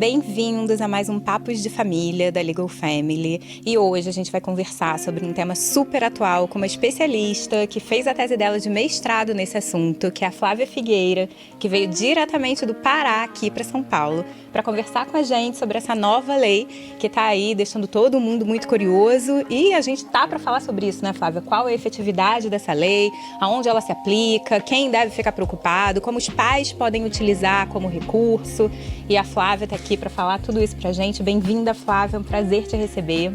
bem-vindos a mais um Papos de Família da Legal Family. E hoje a gente vai conversar sobre um tema super atual com uma especialista que fez a tese dela de mestrado nesse assunto, que é a Flávia Figueira, que veio diretamente do Pará aqui para São Paulo, para conversar com a gente sobre essa nova lei que está aí deixando todo mundo muito curioso. E a gente tá para falar sobre isso, né, Flávia? Qual é a efetividade dessa lei, aonde ela se aplica, quem deve ficar preocupado, como os pais podem utilizar como recurso. E a Flávia está aqui para falar tudo isso pra gente. Bem-vinda, Flávia, é um prazer te receber.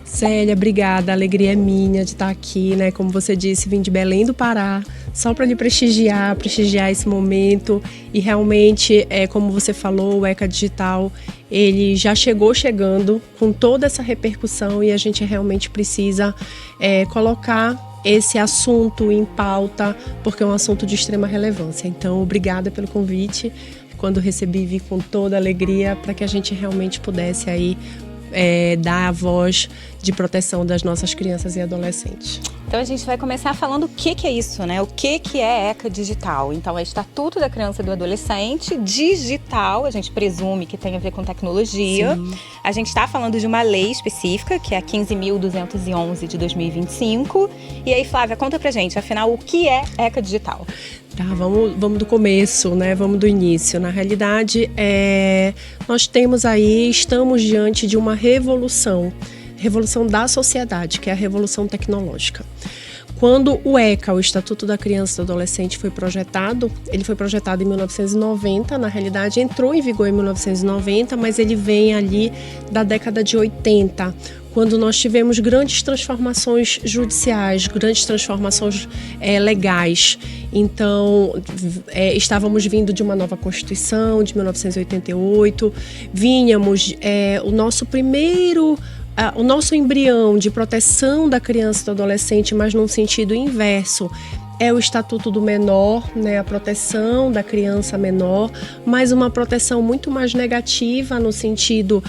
Célia, obrigada, a alegria é minha de estar aqui, né? Como você disse, vim de Belém do Pará, só para lhe prestigiar esse momento. E realmente, como você falou, o ECA Digital, ele já chegando com toda essa repercussão e a gente realmente precisa colocar esse assunto em pauta, porque é um assunto de extrema relevância. Então, obrigada pelo convite. Quando recebi, vi com toda alegria para que a gente realmente pudesse aí dar a voz de proteção das nossas crianças e adolescentes. Então a gente vai começar falando o que é isso, né? O que é ECA Digital? Então é Estatuto da Criança e do Adolescente digital, a gente presume que tem a ver com tecnologia. Sim. A gente está falando de uma lei específica, que é a 15.211 de 2025. E aí, Flávia, conta pra gente, afinal, o que é ECA Digital? Tá, vamos do começo, né? Vamos do início. Na realidade, nós estamos diante de uma revolução da sociedade, que é a revolução tecnológica. Quando o ECA, o Estatuto da Criança e do Adolescente, foi projetado, ele foi projetado em 1990, na realidade entrou em vigor em 1990, mas ele vem ali da década de 80, quando nós tivemos grandes transformações judiciais, grandes transformações legais. Então, estávamos vindo de uma nova Constituição, de 1988, o nosso embrião de proteção da criança e do adolescente, mas num sentido inverso, é o Estatuto do Menor, né, a proteção da criança menor, mas uma proteção muito mais negativa no sentido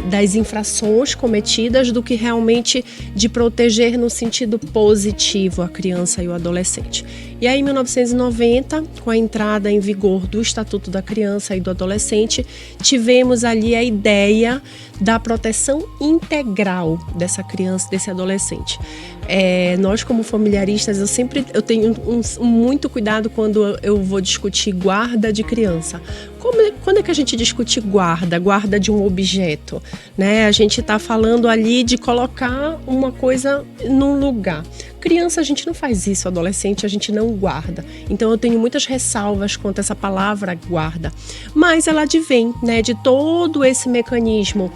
das infrações cometidas do que realmente de proteger no sentido positivo a criança e o adolescente. E aí, em 1990, com a entrada em vigor do Estatuto da Criança e do Adolescente, tivemos ali a ideia da proteção integral dessa criança, desse adolescente. Nós, como familiaristas, eu tenho muito cuidado quando eu vou discutir guarda de criança. Quando é que a gente discute guarda de um objeto, né? A gente está falando ali de colocar uma coisa num lugar. Criança, a gente não faz isso, adolescente, a gente não guarda. Então, eu tenho muitas ressalvas quanto a essa palavra guarda. Mas ela advém, né, de todo esse mecanismo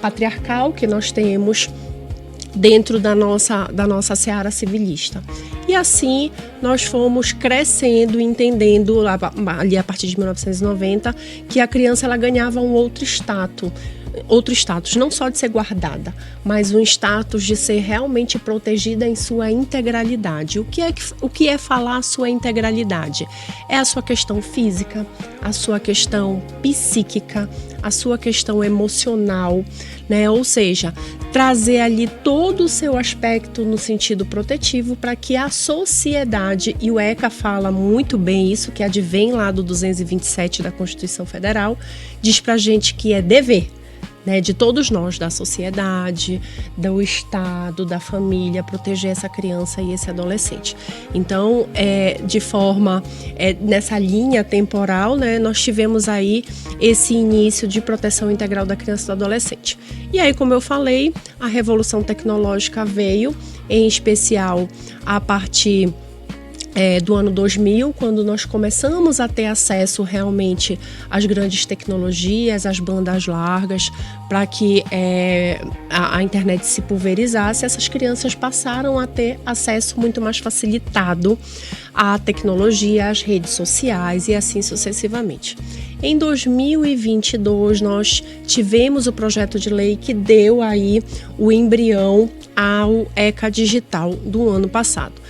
patriarcal que nós temos dentro da nossa seara civilista. E assim nós fomos crescendo, entendendo ali a partir de 1990 que a criança ela ganhava um outro status, não só de ser guardada, mas um status de ser realmente protegida em sua integralidade. O que é falar a sua integralidade? É a sua questão física, a sua questão psíquica, a sua questão emocional, né? Ou seja, trazer ali todo o seu aspecto no sentido protetivo para que a sociedade, e o ECA fala muito bem isso, que advém lá do 227 da Constituição Federal, diz pra gente que é dever, né, de todos nós, da sociedade, do Estado, da família, proteger essa criança e esse adolescente. Então, de forma, nessa linha temporal, né, nós tivemos aí esse início de proteção integral da criança e do adolescente. E aí, como eu falei, a revolução tecnológica veio, em especial a partir do ano 2000, quando nós começamos a ter acesso realmente às grandes tecnologias, às bandas largas, para que a internet se pulverizasse, essas crianças passaram a ter acesso muito mais facilitado à tecnologia, às redes sociais e assim sucessivamente. Em 2022, nós tivemos o projeto de lei que deu aí o embrião ao ECA Digital do ano passado.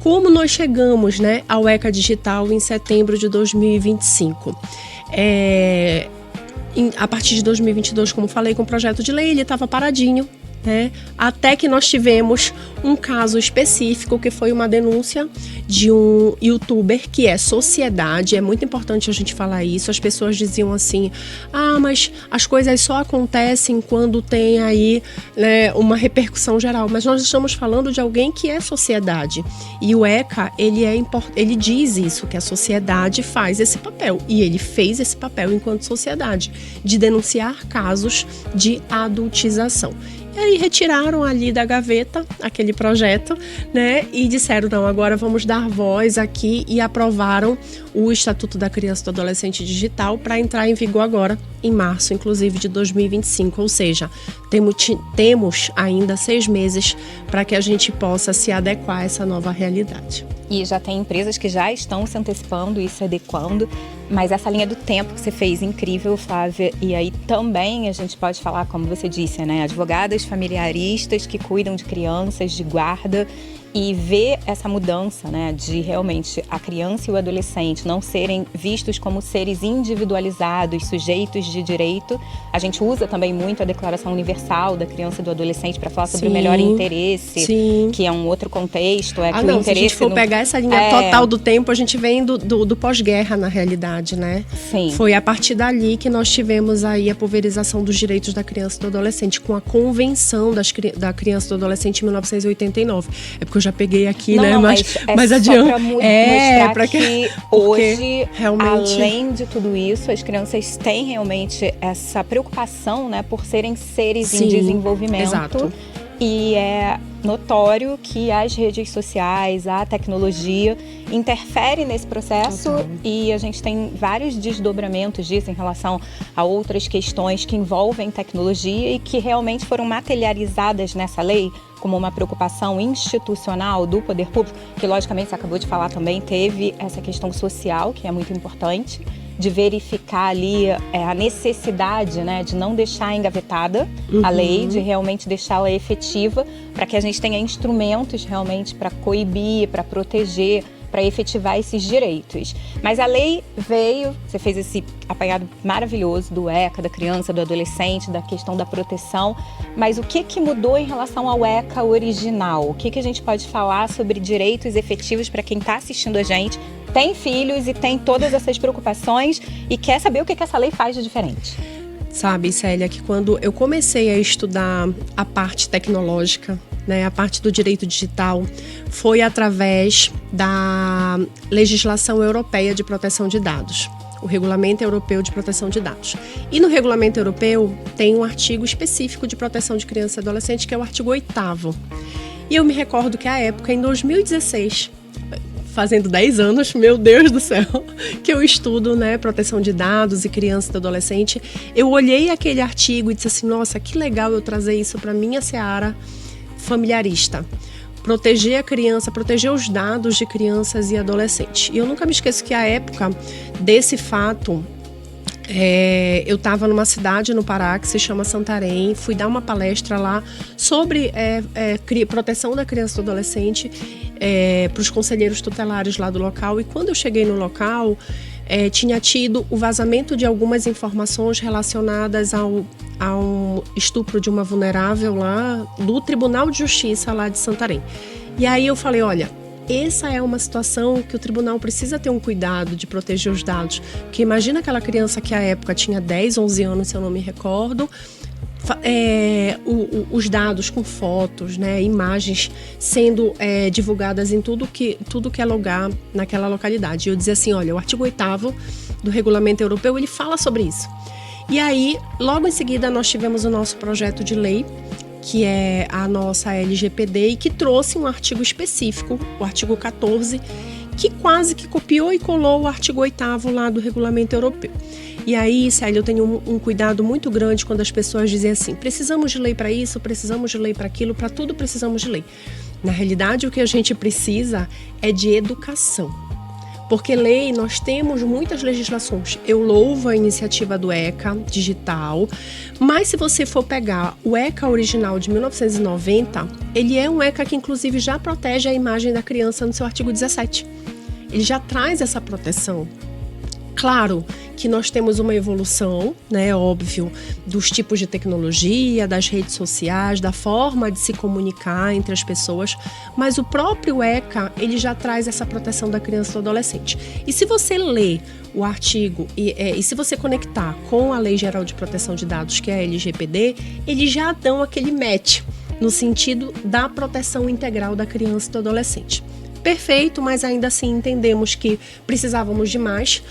Como nós chegamos, né, ao ECA Digital em setembro de 2025? A partir de 2022, como falei, com o projeto de lei, ele estava paradinho, né? Até que nós tivemos um caso específico que foi uma denúncia de um youtuber que é sociedade. É muito importante a gente falar isso. As pessoas diziam assim: mas as coisas só acontecem quando tem aí, né, uma repercussão geral. Mas nós estamos falando de alguém que é sociedade. E o ECA, ele diz isso, que a sociedade faz esse papel. E ele fez esse papel enquanto sociedade, de denunciar casos de adultização. E aí retiraram ali da gaveta aquele projeto, né? E disseram, não, agora vamos dar voz aqui, e aprovaram o Estatuto da Criança e do Adolescente Digital para entrar em vigor agora, em março, inclusive, de 2025. Ou seja, temos ainda 6 meses para que a gente possa se adequar a essa nova realidade. E já tem empresas que já estão se antecipando e se adequando, mas essa linha do tempo que você fez, incrível, Flávia. E aí também a gente pode falar, como você disse, né? Advogadas familiaristas que cuidam de crianças, de guarda, e ver essa mudança, né, de realmente a criança e o adolescente não serem vistos como seres individualizados, sujeitos de direito. A gente usa também muito a Declaração Universal da Criança e do Adolescente para falar sobre o melhor interesse, que é um outro contexto. Que o interesse, se a gente for pegar essa linha total do tempo, a gente vem do pós-guerra, na realidade, né? Sim. Foi a partir dali que nós tivemos aí a pulverização dos direitos da criança e do adolescente, com a Convenção da Criança e do Adolescente em 1989. É porque eu já peguei aqui, não, né? Não, mas adiante. Pra mostrar que hoje, realmente, além de tudo isso, as crianças têm realmente essa preocupação, né, por serem seres em desenvolvimento. Exato. E é notório que as redes sociais, a tecnologia interfere nesse processo. Total. E a gente tem vários desdobramentos disso em relação a outras questões que envolvem tecnologia e que realmente foram materializadas nessa lei como uma preocupação institucional do poder público, que logicamente você acabou de falar também, teve essa questão social, que é muito importante, de verificar ali a necessidade, né, de não deixar engavetada a lei, de realmente deixá-la efetiva, para que a gente tenha instrumentos realmente para coibir, para proteger, para efetivar esses direitos. Mas a lei veio, você fez esse apanhado maravilhoso do ECA, da criança, do adolescente, da questão da proteção, mas o que mudou em relação ao ECA original? O que a gente pode falar sobre direitos efetivos para quem está assistindo a gente, tem filhos e tem todas essas preocupações e quer saber o que essa lei faz de diferente? Sabe, Célia, que quando eu comecei a estudar a parte tecnológica, né, a parte do direito digital, foi através da legislação europeia de proteção de dados, o Regulamento Europeu de Proteção de Dados. E no Regulamento Europeu tem um artigo específico de proteção de criança e adolescente, que é o artigo 8º. E eu me recordo que à época, em 2016, fazendo 10 anos, meu Deus do céu, que eu estudo, né, proteção de dados e criança e adolescente, eu olhei aquele artigo e disse assim, nossa, que legal eu trazer isso para minha seara familiarista. Proteger a criança, proteger os dados de crianças e adolescentes. E eu nunca me esqueço que à época desse fato, eu estava numa cidade no Pará que se chama Santarém, fui dar uma palestra lá sobre proteção da criança e do adolescente para os conselheiros tutelares lá do local. E quando eu cheguei no local, tinha tido o vazamento de algumas informações relacionadas a um estupro de uma vulnerável lá do Tribunal de Justiça lá de Santarém. E aí eu falei, olha, essa é uma situação que o tribunal precisa ter um cuidado de proteger os dados. Porque imagina aquela criança que à época tinha 10, 11 anos, se eu não me recordo, os dados com fotos, né, imagens sendo divulgadas em tudo que é lugar naquela localidade. E eu dizia assim, olha, o artigo 8º do Regulamento Europeu, ele fala sobre isso. E aí, logo em seguida, nós tivemos o nosso projeto de lei, que é a nossa LGPD, e que trouxe um artigo específico, o artigo 14, que quase que copiou e colou o artigo 8º lá do Regulamento Europeu. E aí, Célia, eu tenho um cuidado muito grande quando as pessoas dizem assim, precisamos de lei para isso, precisamos de lei para aquilo, para tudo precisamos de lei. Na realidade, o que a gente precisa é de educação. Porque lei, nós temos muitas legislações. Eu louvo a iniciativa do ECA digital, mas se você for pegar o ECA original de 1990, ele é um ECA que inclusive já protege a imagem da criança no seu artigo 17. Ele já traz essa proteção. Claro que nós temos uma evolução, né, óbvio, dos tipos de tecnologia, das redes sociais, da forma de se comunicar entre as pessoas, mas o próprio ECA, ele já traz essa proteção da criança e do adolescente. E se você ler o artigo e se você conectar com a Lei Geral de Proteção de Dados, que é a LGPD, eles já dão aquele match no sentido da proteção integral da criança e do adolescente. Perfeito, mas ainda assim entendemos que precisávamos de mais.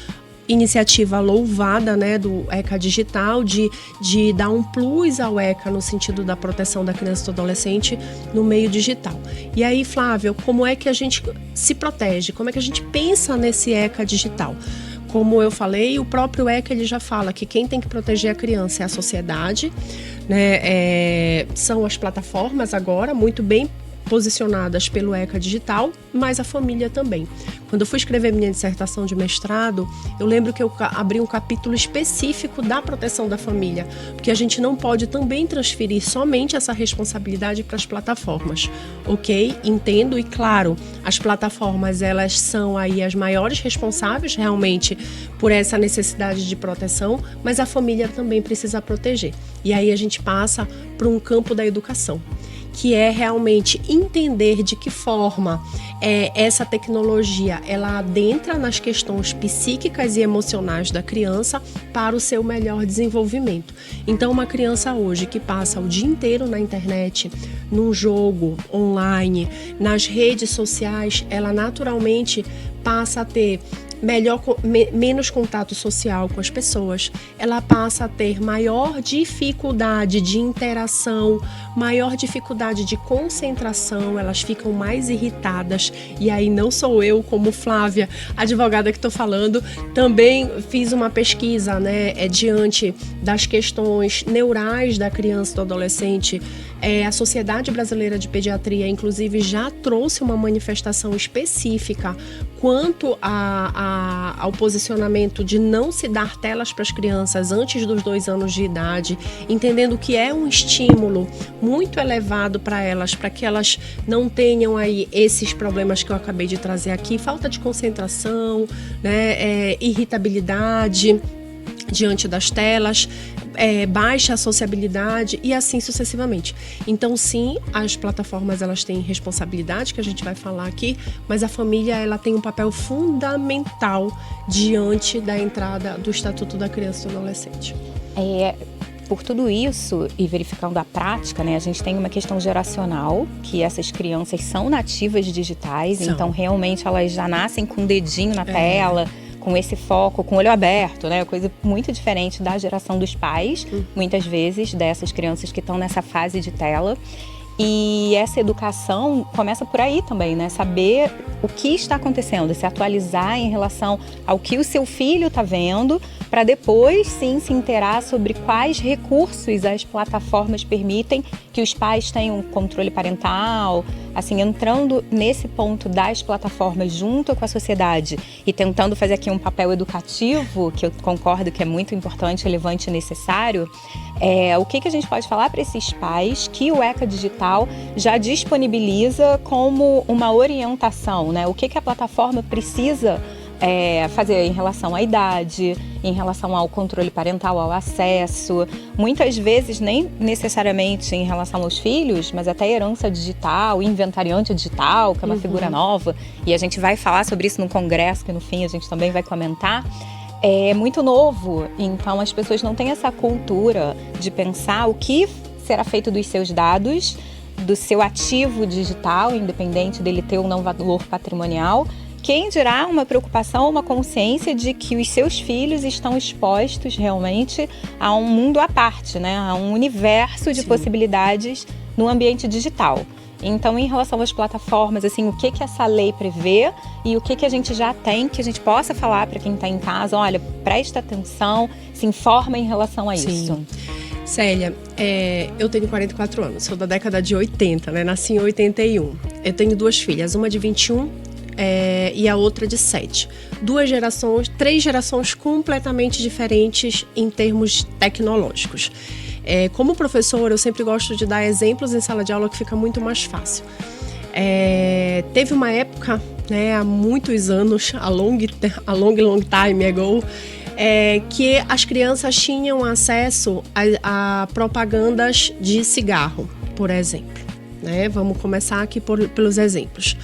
Iniciativa louvada, né, do ECA Digital, de dar um plus ao ECA no sentido da proteção da criança e do adolescente no meio digital. E aí, Flávia, como é que a gente se protege? Como é que a gente pensa nesse ECA digital? Como eu falei, o próprio ECA ele já fala que quem tem que proteger a criança é a sociedade, né, são as plataformas agora, muito bem posicionadas pelo ECA Digital, mas a família também. Quando eu fui escrever minha dissertação de mestrado, eu lembro que eu abri um capítulo específico da proteção da família, porque a gente não pode também transferir somente essa responsabilidade para as plataformas, ok? Entendo e claro, as plataformas elas são aí as maiores responsáveis realmente por essa necessidade de proteção, mas a família também precisa proteger. E aí a gente passa para um campo da educação, que é realmente entender de que forma essa tecnologia ela adentra nas questões psíquicas e emocionais da criança para o seu melhor desenvolvimento. Então, uma criança hoje que passa o dia inteiro na internet, num jogo online, nas redes sociais, ela naturalmente passa a ter menos contato social com as pessoas, ela passa a ter maior dificuldade de interação, maior dificuldade de concentração, elas ficam mais irritadas. E aí não sou eu, como Flávia, advogada que estou falando, também fiz uma pesquisa, né, diante das questões neurais da criança e do adolescente. A Sociedade Brasileira de Pediatria, inclusive, já trouxe uma manifestação específica quanto ao posicionamento de não se dar telas para as crianças antes dos 2 anos de idade, entendendo que é um estímulo muito elevado para elas, para que elas não tenham aí esses problemas que eu acabei de trazer aqui, falta de concentração, né, irritabilidade diante das telas, baixa sociabilidade e assim sucessivamente. Então sim, as plataformas elas têm responsabilidade, que a gente vai falar aqui, mas a família ela tem um papel fundamental diante da entrada do Estatuto da Criança e do Adolescente. Por tudo isso, e verificando a prática, né, a gente tem uma questão geracional, que essas crianças são nativas digitais, então realmente elas já nascem com o dedinho na tela, com esse foco, com o olho aberto, né? Coisa muito diferente da geração dos pais, muitas vezes, dessas crianças que estão nessa fase de tela. E essa educação começa por aí também, né? Saber o que está acontecendo, se atualizar em relação ao que o seu filho está vendo, para depois sim se inteirar sobre quais recursos as plataformas permitem que os pais tenham controle parental, assim, entrando nesse ponto das plataformas junto com a sociedade e tentando fazer aqui um papel educativo, que eu concordo que é muito importante, relevante e necessário. O que a gente pode falar para esses pais que o ECA Digital já disponibiliza como uma orientação, né? O que a plataforma precisa fazer em relação à idade, em relação ao controle parental, ao acesso, muitas vezes nem necessariamente em relação aos filhos, mas até herança digital, inventariante digital, que é uma figura nova, e a gente vai falar sobre isso no congresso, que no fim a gente também vai comentar. É muito novo, então as pessoas não têm essa cultura de pensar o que será feito dos seus dados, do seu ativo digital, independente dele ter ou não valor patrimonial. Quem dirá uma preocupação, uma consciência de que os seus filhos estão expostos realmente a um mundo à parte, né? A um universo de possibilidades no ambiente digital. Então, em relação às plataformas, assim, o que essa lei prevê e o que a gente já tem, que a gente possa falar para quem está em casa, olha, presta atenção, se informa em relação a isso. Célia, eu tenho 44 anos, sou da década de 80, né? Nasci em 81. Eu tenho 2 filhas, uma de 21 e a outra de 7. 3 gerações completamente diferentes em termos tecnológicos. Como professora, eu sempre gosto de dar exemplos em sala de aula que fica muito mais fácil. Teve uma época, né, há muitos anos, a long time ago, que as crianças tinham acesso a propagandas de cigarro, por exemplo. Né? Vamos começar aqui pelos exemplos.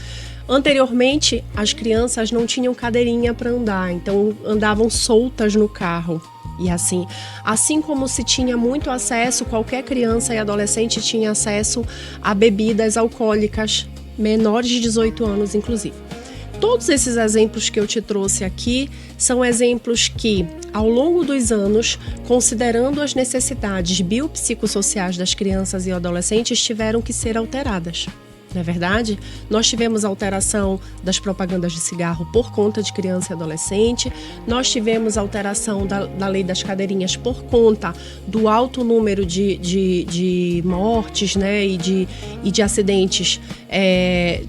Anteriormente, as crianças não tinham cadeirinha para andar, então andavam soltas no carro. E assim como se tinha muito acesso, qualquer criança e adolescente tinha acesso a bebidas alcoólicas, menores de 18 anos, inclusive. Todos esses exemplos que eu te trouxe aqui são exemplos que, ao longo dos anos, considerando as necessidades biopsicossociais das crianças e adolescentes, tiveram que ser alteradas. Não é verdade? Nós tivemos alteração das propagandas de cigarro por conta de criança e adolescente, nós tivemos alteração da lei das cadeirinhas por conta do alto número de mortes, né, e de acidentes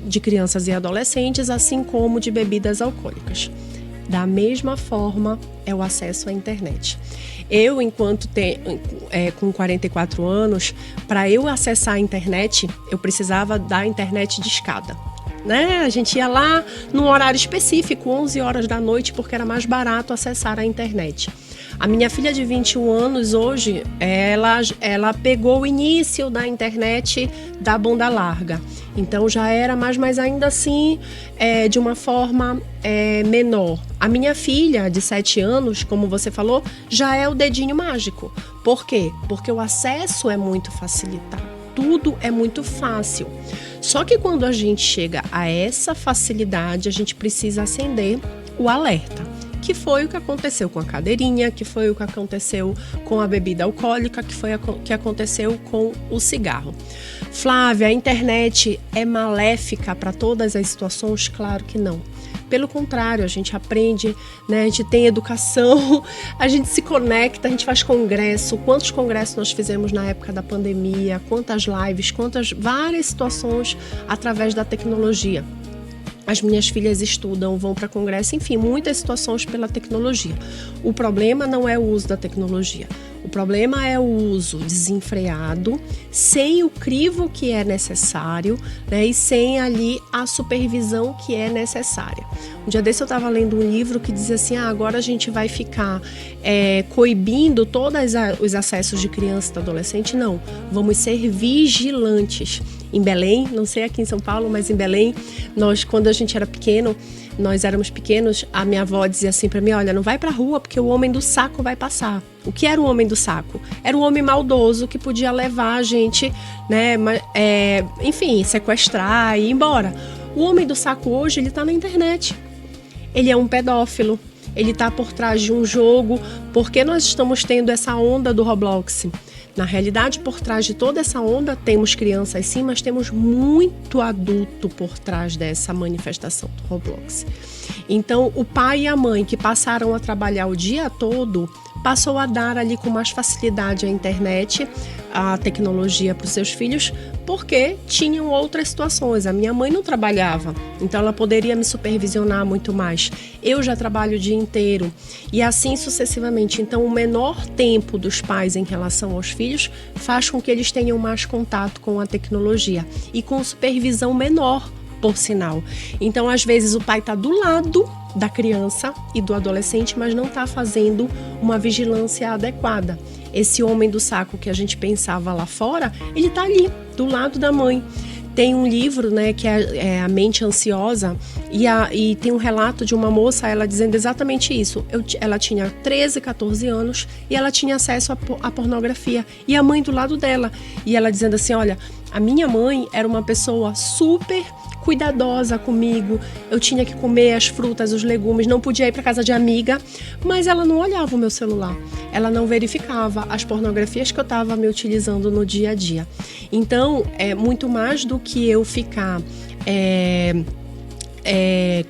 de crianças e adolescentes, assim como de bebidas alcoólicas. Da mesma forma, é o acesso à internet. Eu, enquanto com 44 anos, para eu acessar a internet, eu precisava da internet de escada. Né? A gente ia lá num horário específico, 11 horas da noite, porque era mais barato acessar a internet. A minha filha de 21 anos, hoje, ela pegou o início da internet da banda larga. Então já era mais, mas ainda assim de uma forma menor. A minha filha de 7 anos, como você falou, já é o dedinho mágico. Por quê? Porque o acesso é muito facilitado. Tudo é muito fácil. Só que quando a gente chega a essa facilidade, a gente precisa acender o alerta. Que foi o que aconteceu com a cadeirinha, que foi o que aconteceu com a bebida alcoólica, que foi o que aconteceu com o cigarro. Flávia, a internet é maléfica para todas as situações? Claro que não. Pelo contrário, a gente aprende, né? A gente tem educação, a gente se conecta, a gente faz congresso. Quantos congressos nós fizemos na época da pandemia, quantas lives, várias situações através da tecnologia. As minhas filhas estudam, vão para congresso, enfim, muitas situações pela tecnologia. O problema não é o uso da tecnologia. O problema é o uso desenfreado, sem o crivo que é necessário, né, e sem ali a supervisão que é necessária. Um dia desse eu estava lendo um livro que dizia assim, agora a gente vai ficar coibindo todos os acessos de criança e adolescente. Não, vamos ser vigilantes. Em Belém, não sei aqui em São Paulo, mas em Belém, quando a gente era pequeno, nós éramos pequenos, a minha avó dizia assim para mim, olha, não vai pra rua porque o homem do saco vai passar. O que era o homem do saco? Era um homem maldoso que podia levar a gente, né, enfim, sequestrar e ir embora. O homem do saco hoje, ele tá na internet. Ele é um pedófilo, ele tá por trás de um jogo. Por que nós estamos tendo essa onda do Roblox? Na realidade, por trás de toda essa onda, temos crianças sim, mas temos muito adulto por trás dessa manifestação do Roblox. Então, o pai e a mãe que passaram a trabalhar o dia todo, passou a dar ali com mais facilidade a internet, a tecnologia para os seus filhos, porque tinham outras situações. A minha mãe não trabalhava, então ela poderia me supervisionar muito mais. Eu já trabalho o dia inteiro e assim sucessivamente. Então, o menor tempo dos pais em relação aos filhos faz com que eles tenham mais contato com a tecnologia e com supervisão menor, por sinal. Então, às vezes, o pai está do lado da criança e do adolescente, mas não está fazendo uma vigilância adequada. Esse homem do saco que a gente pensava lá fora, ele está ali, do lado da mãe. Tem um livro, né, que é A Mente Ansiosa, e tem um relato de uma moça, ela dizendo exatamente isso. Ela tinha 13, 14 anos e ela tinha acesso à pornografia. E a mãe do lado dela. E ela dizendo assim, olha, a minha mãe era uma pessoa super cuidadosa comigo, eu tinha que comer as frutas, os legumes, não podia ir para casa de amiga, mas ela não olhava o meu celular, ela não verificava as pornografias que eu estava me utilizando no dia a dia. Então, é muito mais do que eu ficar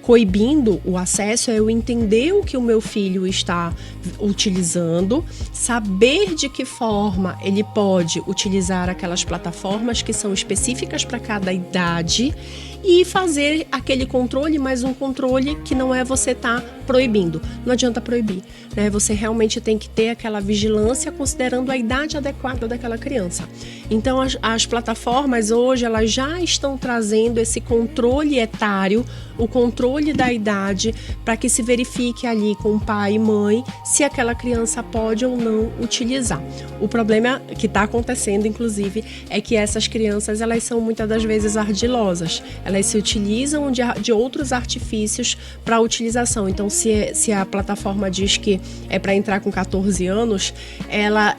coibindo o acesso, é eu entender o que o meu filho está utilizando, saber de que forma ele pode utilizar aquelas plataformas que são específicas para cada idade e fazer aquele controle, mas um controle que não é você estar proibindo. Não adianta proibir, né? Você realmente tem que ter aquela vigilância considerando a idade adequada daquela criança. Então, as plataformas hoje, elas já estão trazendo esse controle etário o controle da idade, para que se verifique ali com o pai e mãe se aquela criança pode ou não utilizar. O problema que está acontecendo, inclusive, é que essas crianças, elas são muitas das vezes ardilosas. Elas se utilizam de outros artifícios para a utilização. Então, se a plataforma diz que é para entrar com 14 anos, ela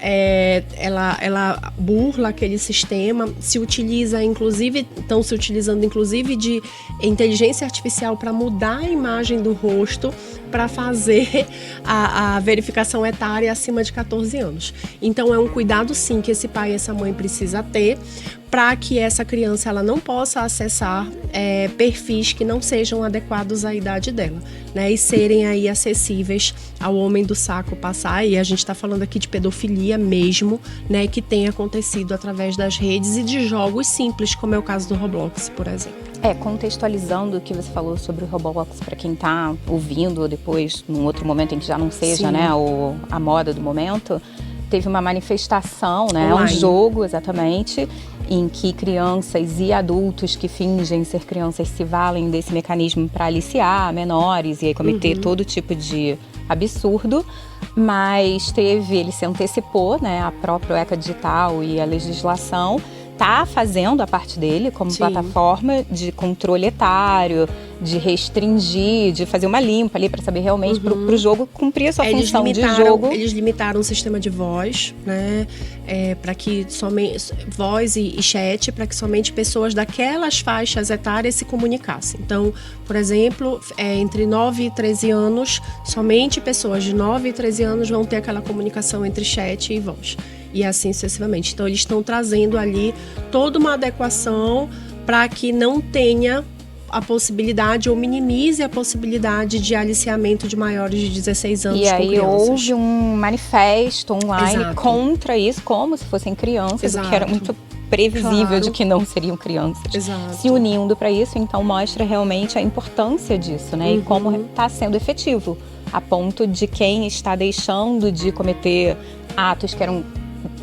burla aquele sistema, se utiliza, inclusive, estão se utilizando inclusive de inteligência artificial para mudar a imagem do rosto, para fazer a verificação etária acima de 14 anos. Então, é um cuidado, sim, que esse pai e essa mãe precisa ter para que essa criança ela não possa acessar perfis que não sejam adequados à idade dela, né? E serem aí acessíveis ao homem do saco passar. E a gente está falando aqui de pedofilia mesmo, né? Que tem acontecido através das redes e de jogos simples, como é o caso do Roblox, por exemplo. Contextualizando o que você falou sobre o Roblox, para quem está ouvindo, ou depois, num outro momento em que já não seja, Sim. né, a moda do momento, teve uma manifestação, né, Online. um jogo, exatamente, em que crianças e adultos que fingem ser crianças se valem desse mecanismo para aliciar menores e aí cometer todo tipo de absurdo, mas ele se antecipou, né, a própria ECA Digital e a legislação está fazendo a parte dele como plataforma de controle etário, de restringir, de fazer uma limpa ali para saber realmente para o jogo cumprir a sua função de jogo. Eles limitaram o sistema de voz, né, para que somente voz e chat, para que somente pessoas daquelas faixas etárias se comunicassem. Então, por exemplo, entre 9 e 13 anos, somente pessoas de 9 e 13 anos vão ter aquela comunicação entre chat e voz. E assim sucessivamente. Então, eles estão trazendo ali toda uma adequação para que não tenha a possibilidade ou minimize a possibilidade de aliciamento de maiores de 16 anos com crianças. E aí houve um manifesto online contra isso, como se fossem crianças, o que era muito previsível de que não seriam crianças. Se unindo para isso, então mostra realmente a importância disso, né? E como está sendo efetivo, a ponto de quem está deixando de cometer atos que eram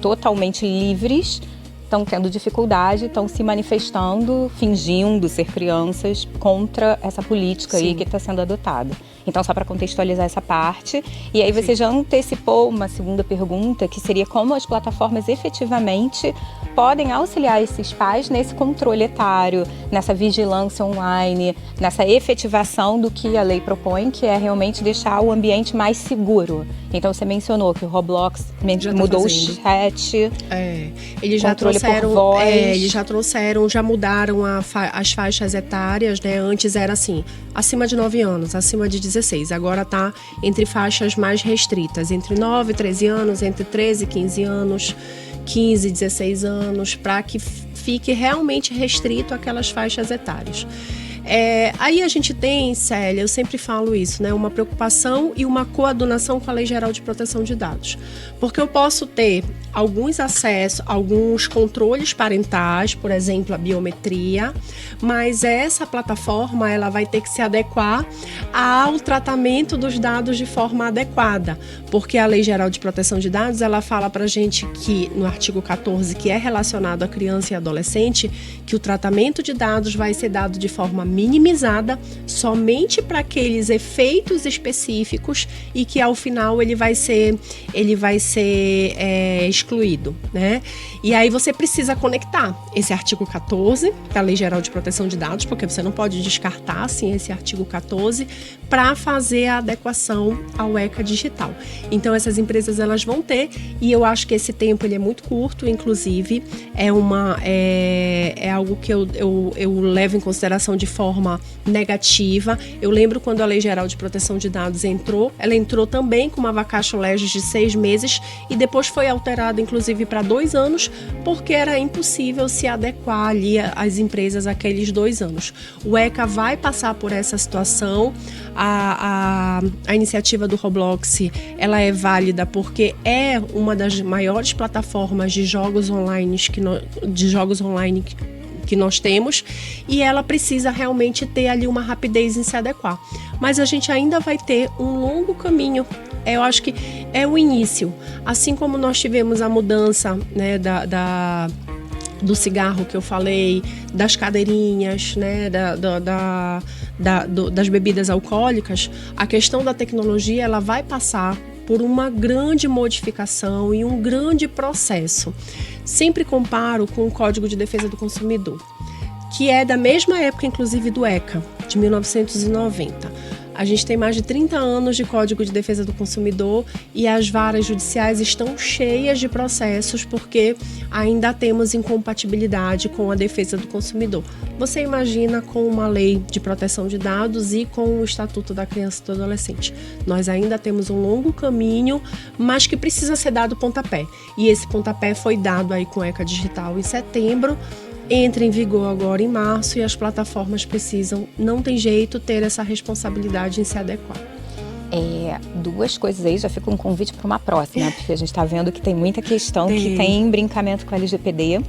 totalmente livres, estão tendo dificuldade, estão se manifestando, fingindo ser crianças contra essa política aí que está sendo adotada. Então, só para contextualizar essa parte. E aí você já antecipou uma segunda pergunta, que seria como as plataformas efetivamente podem auxiliar esses pais nesse controle etário, nessa vigilância online, nessa efetivação do que a lei propõe, que é realmente deixar o ambiente mais seguro. Então, você mencionou que o Roblox mudou o chat, eles já trouxeram por voz. Eles já trouxeram, já mudaram as faixas etárias, né? Antes era assim, acima de 9 anos, acima de 16. Agora está entre faixas mais restritas, entre 9 e 13 anos, entre 13 e 15 anos, 15 e 16 anos, para que fique realmente restrito aquelas faixas etárias. Aí a gente tem, Célia, eu sempre falo isso, né? Uma preocupação e uma coadunação com a Lei Geral de Proteção de Dados. Porque eu posso ter alguns acessos, alguns controles parentais, por exemplo, a biometria, mas essa plataforma ela vai ter que se adequar ao tratamento dos dados de forma adequada. Porque a Lei Geral de Proteção de Dados, ela fala pra gente que, no artigo 14, que é relacionado à criança e adolescente, que o tratamento de dados vai ser dado de forma minimizada somente para aqueles efeitos específicos e que ao final ele vai ser excluído, né? E aí você precisa conectar esse artigo 14 da Lei Geral de Proteção de Dados, porque você não pode descartar assim esse artigo 14 para fazer a adequação ao ECA Digital. Então essas empresas elas vão ter, e eu acho que esse tempo ele é muito curto, inclusive é algo que eu levo em consideração de forma negativa. Eu lembro quando a Lei Geral de Proteção de Dados entrou, ela entrou também com uma vacatio legis de 6 meses e depois foi alterada inclusive para 2 anos, porque era impossível se adequar ali às empresas aqueles 2 anos. O ECA vai passar por essa situação. A iniciativa do Roblox ela é válida porque é uma das maiores plataformas de jogos online que nós temos, e ela precisa realmente ter ali uma rapidez em se adequar. Mas a gente ainda vai ter um longo caminho. Eu acho que é o início. Assim como nós tivemos a mudança, né, do cigarro que eu falei, das cadeirinhas, né, das bebidas alcoólicas, a questão da tecnologia ela vai passar por uma grande modificação e um grande processo. Sempre comparo com o Código de Defesa do Consumidor, que é da mesma época, inclusive, do ECA, de 1990. A gente tem mais de 30 anos de Código de Defesa do Consumidor e as varas judiciais estão cheias de processos porque ainda temos incompatibilidade com a defesa do consumidor. Você imagina com uma lei de proteção de dados e com o Estatuto da Criança e do Adolescente. Nós ainda temos um longo caminho, mas que precisa ser dado pontapé. E esse pontapé foi dado aí com o ECA Digital em setembro, entra em vigor agora em março e as plataformas precisam, não tem jeito, ter essa responsabilidade em se adequar. Duas coisas aí, já fica um convite para uma próxima, porque a gente está vendo que tem muita questão que tem brincamento com a LGPD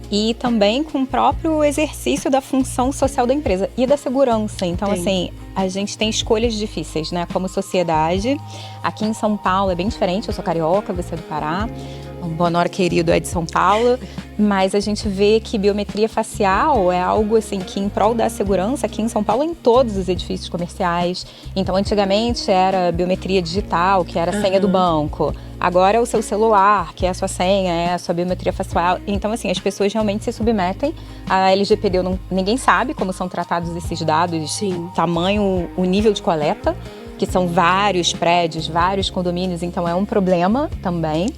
e também com o próprio exercício da função social da empresa e da segurança. Então, assim, a gente tem escolhas difíceis, né, como sociedade. Aqui em São Paulo é bem diferente, eu sou carioca, você é do Pará. O Bonora querido é de São Paulo, mas a gente vê que biometria facial é algo assim que em prol da segurança aqui em São Paulo em todos os edifícios comerciais. Então antigamente era biometria digital, que era a senha do banco. Agora é o seu celular, que é a sua senha, é a sua biometria facial. Então assim, as pessoas realmente se submetem à LGPD. Ninguém sabe como são tratados esses dados, Sim. Tamanho, o nível de coleta, que são vários prédios, vários condomínios, então é um problema também.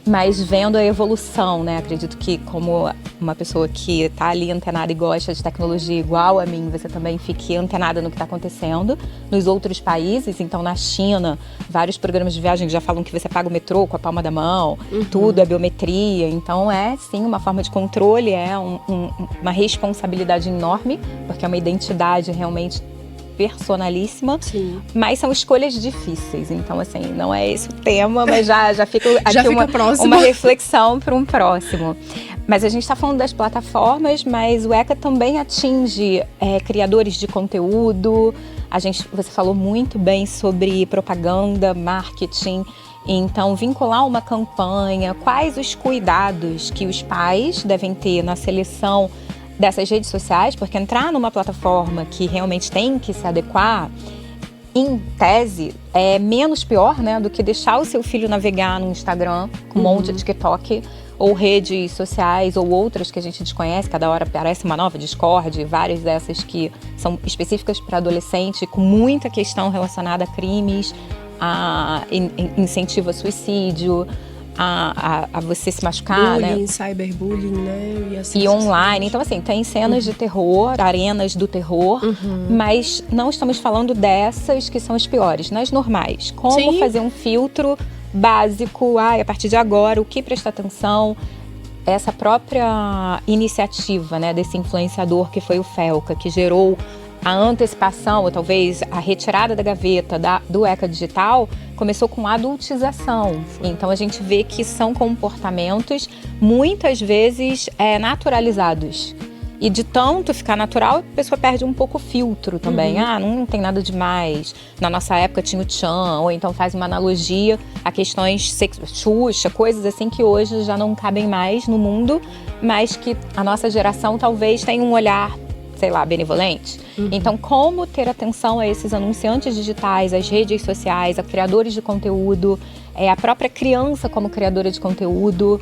Mas vendo a evolução, né? Acredito que como uma pessoa que está ali antenada e gosta de tecnologia igual a mim, você também fique antenada no que está acontecendo nos outros países. Então na China, vários programas de viagem já falam que você paga o metrô com a palma da mão, tudo é biometria. Então é sim uma forma de controle, é uma responsabilidade enorme, porque é uma identidade realmente personalíssima, Sim. Mas são escolhas difíceis. Então, assim, não é esse o tema, mas já fica aqui já fica uma reflexão para um próximo. Mas a gente está falando das plataformas, mas o ECA também atinge criadores de conteúdo. Você falou muito bem sobre propaganda, marketing. Então, vincular uma campanha, quais os cuidados que os pais devem ter na seleção dessas redes sociais, porque entrar numa plataforma que realmente tem que se adequar, em tese, é menos pior, né, do que deixar o seu filho navegar no Instagram com um monte de TikTok, ou redes sociais, ou outras que a gente desconhece, cada hora aparece uma nova, Discord, várias dessas que são específicas para adolescente, com muita questão relacionada a crimes, a incentivo a suicídio, a você se machucar, bullying, né? Cyberbullying, né? E online. Então, assim, tem cenas de terror, arenas do terror, mas não estamos falando dessas que são as piores, nas normais. Como fazer um filtro básico, a partir de agora, o que prestar atenção, essa própria iniciativa, né, desse influenciador que foi o Felca, que gerou a antecipação, ou talvez a retirada da gaveta do ECA Digital, começou com adultização. Então a gente vê que são comportamentos muitas vezes naturalizados. E de tanto ficar natural, a pessoa perde um pouco o filtro também. Não tem nada demais. Na nossa época tinha o tchan, ou então faz uma analogia a questões Xuxa, coisas assim que hoje já não cabem mais no mundo, mas que a nossa geração talvez tenha um olhar, sei lá, benevolente. Então, como ter atenção a esses anunciantes digitais, às redes sociais, a criadores de conteúdo, a própria criança como criadora de conteúdo.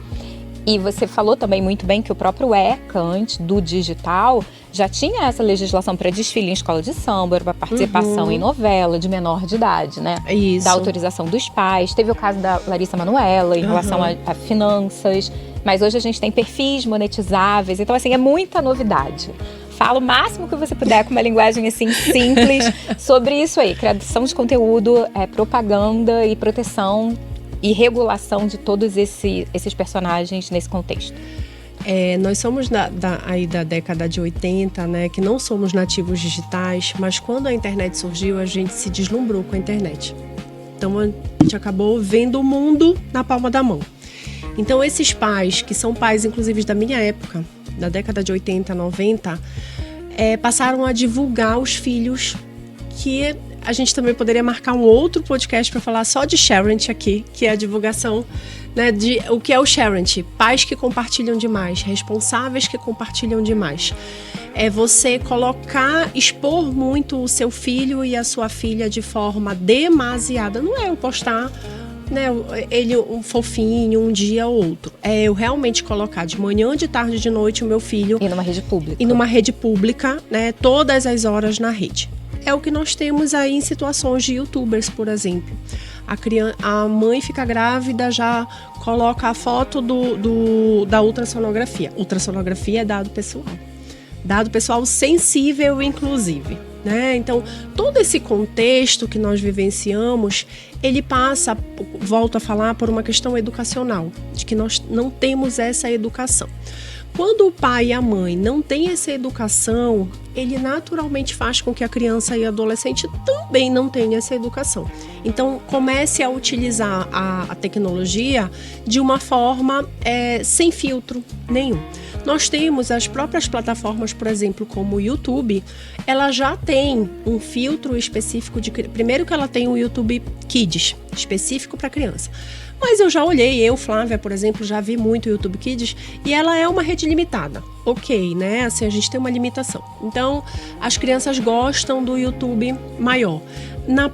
E você falou também muito bem que o próprio ECA, antes do digital, já tinha essa legislação para desfile em escola de samba, para participação em novela de menor de idade, né? Isso. Da autorização dos pais. Teve o caso da Larissa Manoela em relação a finanças. Mas hoje a gente tem perfis monetizáveis. Então, assim, é muita novidade. Fala o máximo que você puder com uma linguagem assim simples sobre isso aí. Criação de conteúdo, propaganda e proteção e regulação de todos esses personagens nesse contexto. Nós somos aí da década de 80, né, que não somos nativos digitais, mas quando a internet surgiu, a gente se deslumbrou com a internet. Então a gente acabou vendo o mundo na palma da mão. Então esses pais, que são pais inclusive da minha época, da década de 80, 90, passaram a divulgar os filhos, que a gente também poderia marcar um outro podcast para falar só de Sharent aqui, que é a divulgação né, de o que é o sharing, pais que compartilham demais, responsáveis que compartilham demais. É você expor muito o seu filho e a sua filha de forma demasiada. Não é eu postar, né, ele um fofinho um dia ou outro. É eu realmente colocar de manhã, de tarde, de noite o meu filho. E numa rede pública. E numa rede pública, né, todas as horas na rede. É o que nós temos aí em situações de youtubers, por exemplo. A mãe fica grávida, já coloca a foto da ultrassonografia. Ultrassonografia é dado pessoal. Dado pessoal sensível, inclusive. Né? Então, todo esse contexto que nós vivenciamos, ele passa, volto a falar, por uma questão educacional, de que nós não temos essa educação. Quando o pai e a mãe não têm essa educação, ele naturalmente faz com que a criança e a adolescente também não tenham essa educação. Então, comece a utilizar a tecnologia de uma forma sem filtro nenhum. Nós temos as próprias plataformas, por exemplo, como o YouTube, ela já tem um filtro específico primeiro que ela tem um YouTube Kids, específico para criança. Mas eu já olhei, Flávia, por exemplo, já vi muito o YouTube Kids e ela é uma rede limitada. Ok, né? Assim, a gente tem uma limitação. Então, as crianças gostam do YouTube maior.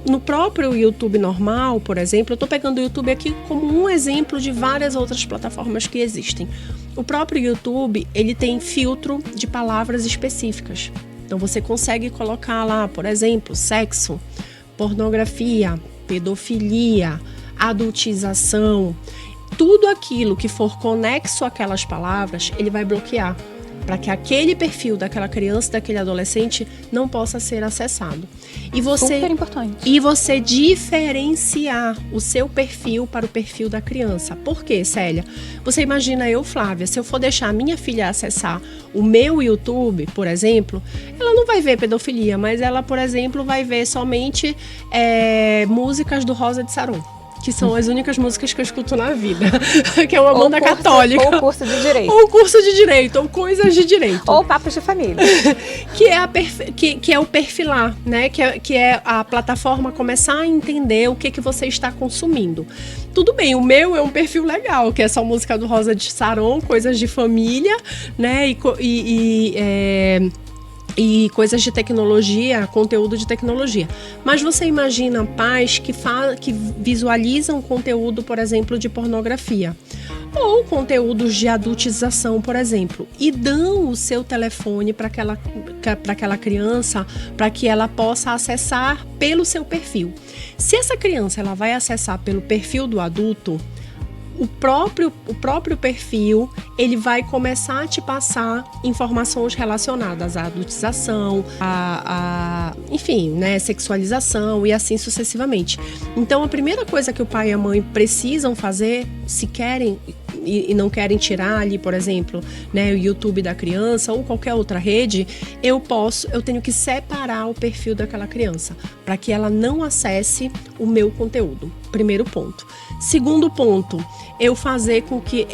No próprio YouTube normal, por exemplo, eu estou pegando o YouTube aqui como um exemplo de várias outras plataformas que existem. O próprio YouTube, ele tem filtro de palavras específicas. Então, você consegue colocar lá, por exemplo, sexo, pornografia, pedofilia, adultização, tudo aquilo que for conexo àquelas palavras, ele vai bloquear, para que aquele perfil daquela criança, daquele adolescente não possa ser acessado. Super importante. E você diferenciar o seu perfil para o perfil da criança. Por quê, Célia? Você imagina Flávia, se eu for deixar a minha filha acessar o meu YouTube, por exemplo, ela não vai ver pedofilia, mas ela, por exemplo, vai ver somente músicas do Rosa de Saron, que são as únicas músicas que eu escuto na vida, que é uma banda católica. Ou curso de direito. Ou curso de direito, ou coisas de direito. Ou papos de família. que é o perfilar, né? Que é a plataforma começar a entender o que você está consumindo. Tudo bem, o meu é um perfil legal, que é só música do Rosa de Saron, coisas de família, né? E coisas de tecnologia, conteúdo de tecnologia. Mas você imagina pais que visualizam conteúdo, por exemplo, de pornografia ou conteúdos de adultização, por exemplo, e dão o seu telefone para aquela criança para que ela possa acessar pelo seu perfil. Se essa criança ela vai acessar pelo perfil do adulto, o próprio perfil, ele vai começar a te passar informações relacionadas à adultização, enfim, né, sexualização e assim sucessivamente. Então, a primeira coisa que o pai e a mãe precisam fazer, se querem e não querem tirar ali, por exemplo, né, o YouTube da criança ou qualquer outra rede, eu tenho que separar o perfil daquela criança para que ela não acesse o meu conteúdo. Primeiro ponto. Segundo ponto, eu fazer com que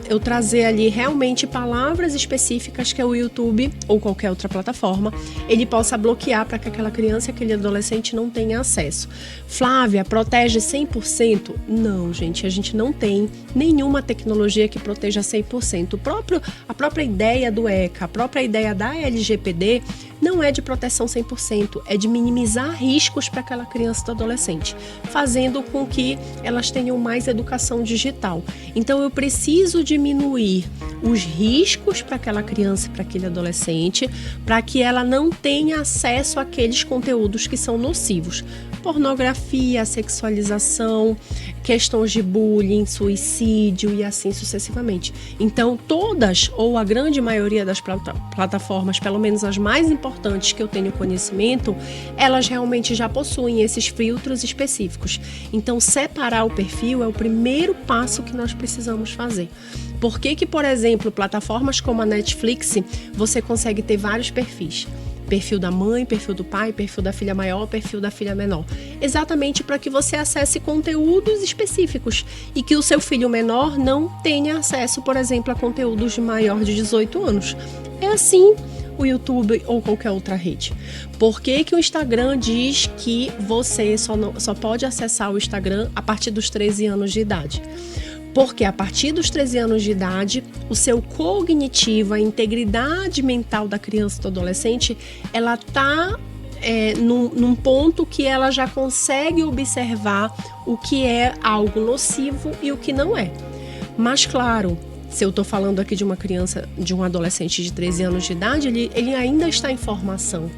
eu trazer ali realmente palavras específicas que o YouTube ou qualquer outra plataforma ele possa bloquear para que aquela criança, aquele adolescente não tenha acesso. Flávia, protege 100%? Não, gente, a gente não tem nenhuma tecnologia que proteja 100%. A própria ideia do ECA, a própria ideia da LGPD não é de proteção 100%, é de minimizar riscos para aquela criança e adolescente, fazendo com que elas tenham mais educação digital. Então, eu preciso diminuir os riscos para aquela criança e para aquele adolescente, para que ela não tenha acesso àqueles conteúdos que são nocivos. Pornografia, sexualização, questões de bullying, suicídio e assim sucessivamente. Então, todas ou a grande maioria das plataformas, pelo menos as mais importantes que eu tenho conhecimento, elas realmente já possuem esses filtros específicos. Então, separar o perfil é o primeiro passo que nós precisamos fazer. Por que, por exemplo, plataformas como a Netflix, você consegue ter vários perfis? Perfil da mãe, perfil do pai, perfil da filha maior, perfil da filha menor. Exatamente para que você acesse conteúdos específicos e que o seu filho menor não tenha acesso, por exemplo, a conteúdos de maior de 18 anos. É assim o YouTube ou qualquer outra rede. Por que o Instagram diz que você só pode acessar o Instagram a partir dos 13 anos de idade? Porque a partir dos 13 anos de idade, o seu cognitivo, a integridade mental da criança e do adolescente, ela está num ponto que ela já consegue observar o que é algo nocivo e o que não é. Mas claro, se eu estou falando aqui de uma criança, de um adolescente de 13 anos de idade, ele ainda está em formação.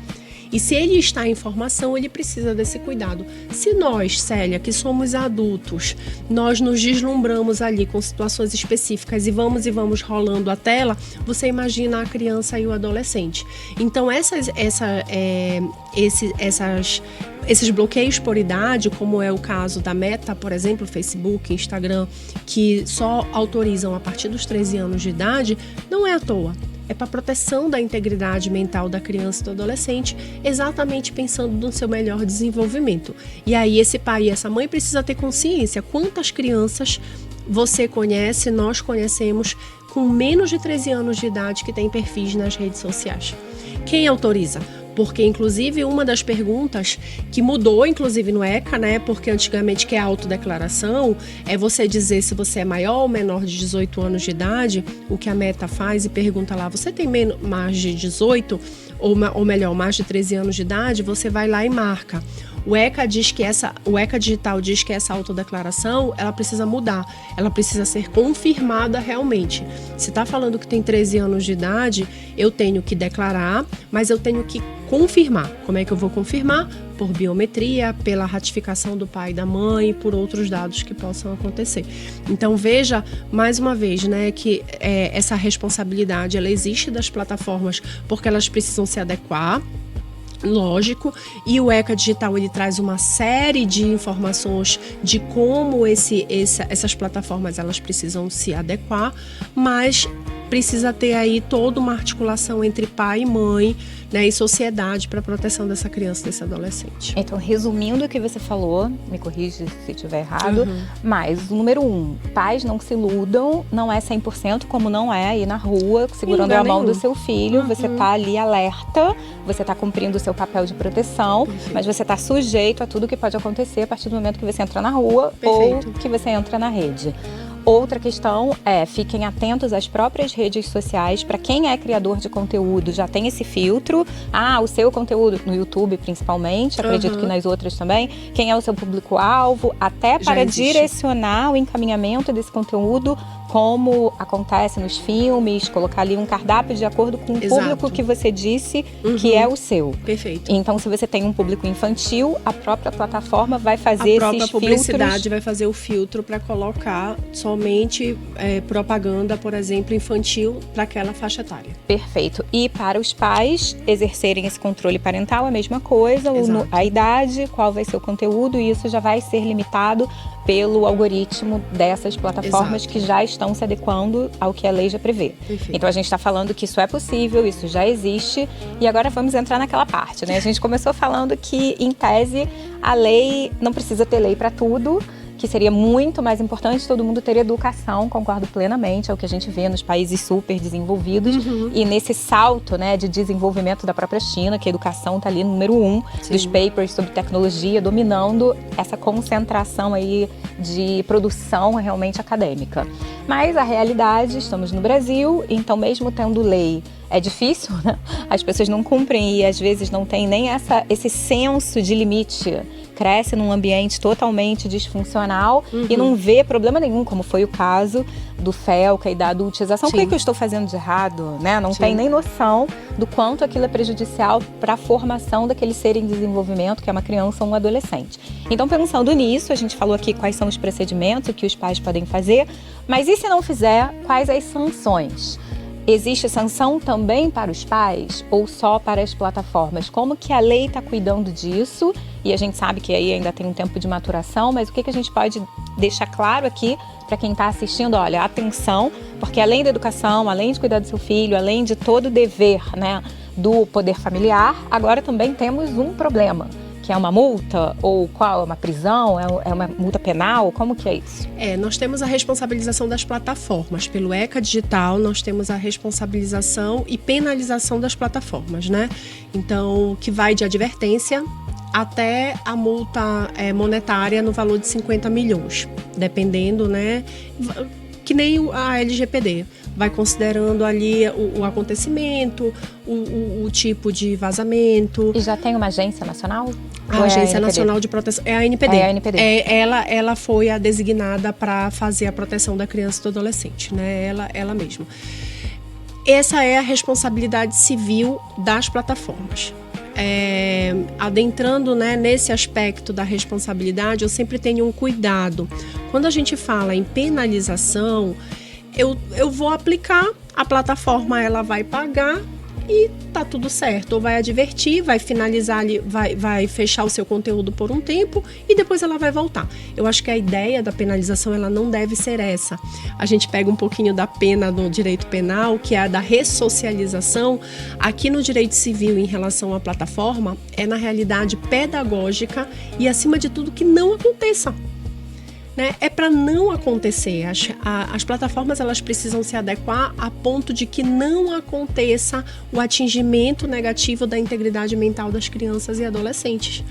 E se ele está em formação, ele precisa desse cuidado. Se nós, Célia, que somos adultos, nós nos deslumbramos ali com situações específicas e vamos rolando a tela, você imagina a criança e o adolescente. Então, esses bloqueios por idade, como é o caso da Meta, por exemplo, Facebook, Instagram, que só autorizam a partir dos 13 anos de idade, não é à toa. É para a proteção da integridade mental da criança e do adolescente, exatamente pensando no seu melhor desenvolvimento. E aí esse pai e essa mãe precisa ter consciência quantas crianças você conhece, nós conhecemos, com menos de 13 anos de idade que tem perfis nas redes sociais. Quem autoriza? Porque, inclusive, uma das perguntas que mudou, inclusive, no ECA, né? Porque antigamente, que é a autodeclaração, é você dizer se você é maior ou menor de 18 anos de idade, o que a Meta faz e pergunta lá, você tem mais de 18, ou melhor, mais de 13 anos de idade, você vai lá e marca. O ECA digital diz que essa autodeclaração, ela precisa mudar, ela precisa ser confirmada realmente. Se está falando que tem 13 anos de idade, eu tenho que declarar, mas eu tenho que confirmar. Como é que eu vou confirmar? Por biometria, pela ratificação do pai e da mãe e por outros dados que possam acontecer. Então veja, mais uma vez, né, que essa responsabilidade, ela existe das plataformas porque elas precisam se adequar. Lógico, e o ECA Digital ele traz uma série de informações de como essas plataformas elas precisam se adequar, mas precisa ter aí toda uma articulação entre pai e mãe, né, e sociedade para a proteção dessa criança, desse adolescente. Então, resumindo o que você falou, me corrige se estiver errado, mas o número 1, pais não se iludam, não é 100% como não é aí na rua, segurando a mão do seu filho, você tá ali alerta, você tá cumprindo o seu papel de proteção, mas você tá sujeito a tudo que pode acontecer a partir do momento que você entra na rua ou que você entra na rede. Outra questão é, fiquem atentos às próprias redes sociais. Para quem é criador de conteúdo, já tem esse filtro. O seu conteúdo, no YouTube principalmente, acredito que nas outras também. Quem é o seu público-alvo, até para direcionar o encaminhamento desse conteúdo, como acontece nos filmes, colocar ali um cardápio de acordo com o público que você disse que é o seu. Perfeito. Então, se você tem um público infantil, a própria plataforma vai fazer esses filtros. A própria publicidade vai fazer o filtro para colocar somente propaganda, por exemplo, infantil para aquela faixa etária. Perfeito. E para os pais exercerem esse controle parental, a mesma coisa, a idade, qual vai ser o conteúdo, e isso já vai ser limitado pelo algoritmo dessas plataformas que já estão se adequando ao que a lei já prevê. Então a gente está falando que isso é possível, isso já existe, e agora vamos entrar naquela parte, né? A gente começou falando que, em tese, a lei não precisa ter lei para tudo, que seria muito mais importante todo mundo ter educação, concordo plenamente, é o que a gente vê nos países super desenvolvidos, e nesse salto, né, de desenvolvimento da própria China, que a educação está ali no número 1 dos papers sobre tecnologia, dominando essa concentração aí de produção realmente acadêmica. Mas a realidade, estamos no Brasil, então mesmo tendo lei, é difícil, né? As pessoas não cumprem e às vezes não tem nem esse senso de limite. Cresce num ambiente totalmente disfuncional e não vê problema nenhum, como foi o caso do FELCA e da adultização. O que eu estou fazendo de errado? Né? Não tem nem noção do quanto aquilo é prejudicial para a formação daquele ser em desenvolvimento, que é uma criança ou um adolescente. Então, pensando nisso, a gente falou aqui quais são os procedimentos, o que os pais podem fazer, mas e se não fizer, quais as sanções? Existe sanção também para os pais ou só para as plataformas? Como que a lei está cuidando disso? E a gente sabe que aí ainda tem um tempo de maturação, mas o que a gente pode deixar claro aqui para quem está assistindo? Olha, atenção, porque além da educação, além de cuidar do seu filho, além de todo o dever, né, do poder familiar, agora também temos um problema, que é uma multa, ou qual? É uma prisão? É uma multa penal? Como que é isso? Nós temos a responsabilização das plataformas. Pelo ECA Digital, nós temos a responsabilização e penalização das plataformas, né? Então, que vai de advertência até a multa monetária no valor de 50 milhões, dependendo, né? Que nem a LGPD. Vai considerando ali o acontecimento, o tipo de vazamento. E já tem uma agência nacional? A Agência Nacional de Proteção. É a NPD. É a NPD. Ela foi a designada para fazer a proteção da criança e do adolescente, né? Ela mesma. Essa é a responsabilidade civil das plataformas. Adentrando, né, nesse aspecto da responsabilidade, eu sempre tenho um cuidado. Quando a gente fala em penalização, eu vou aplicar, a plataforma ela vai pagar e tá tudo certo. Ou vai advertir, vai finalizar ali, vai fechar o seu conteúdo por um tempo e depois ela vai voltar. Eu acho que a ideia da penalização ela não deve ser essa. A gente pega um pouquinho da pena do direito penal, que é a da ressocialização. Aqui no direito civil, em relação à plataforma, é na realidade pedagógica e, acima de tudo, que não aconteça. Né? É para não acontecer. As plataformas elas precisam se adequar a ponto de que não aconteça o atingimento negativo da integridade mental das crianças e adolescentes.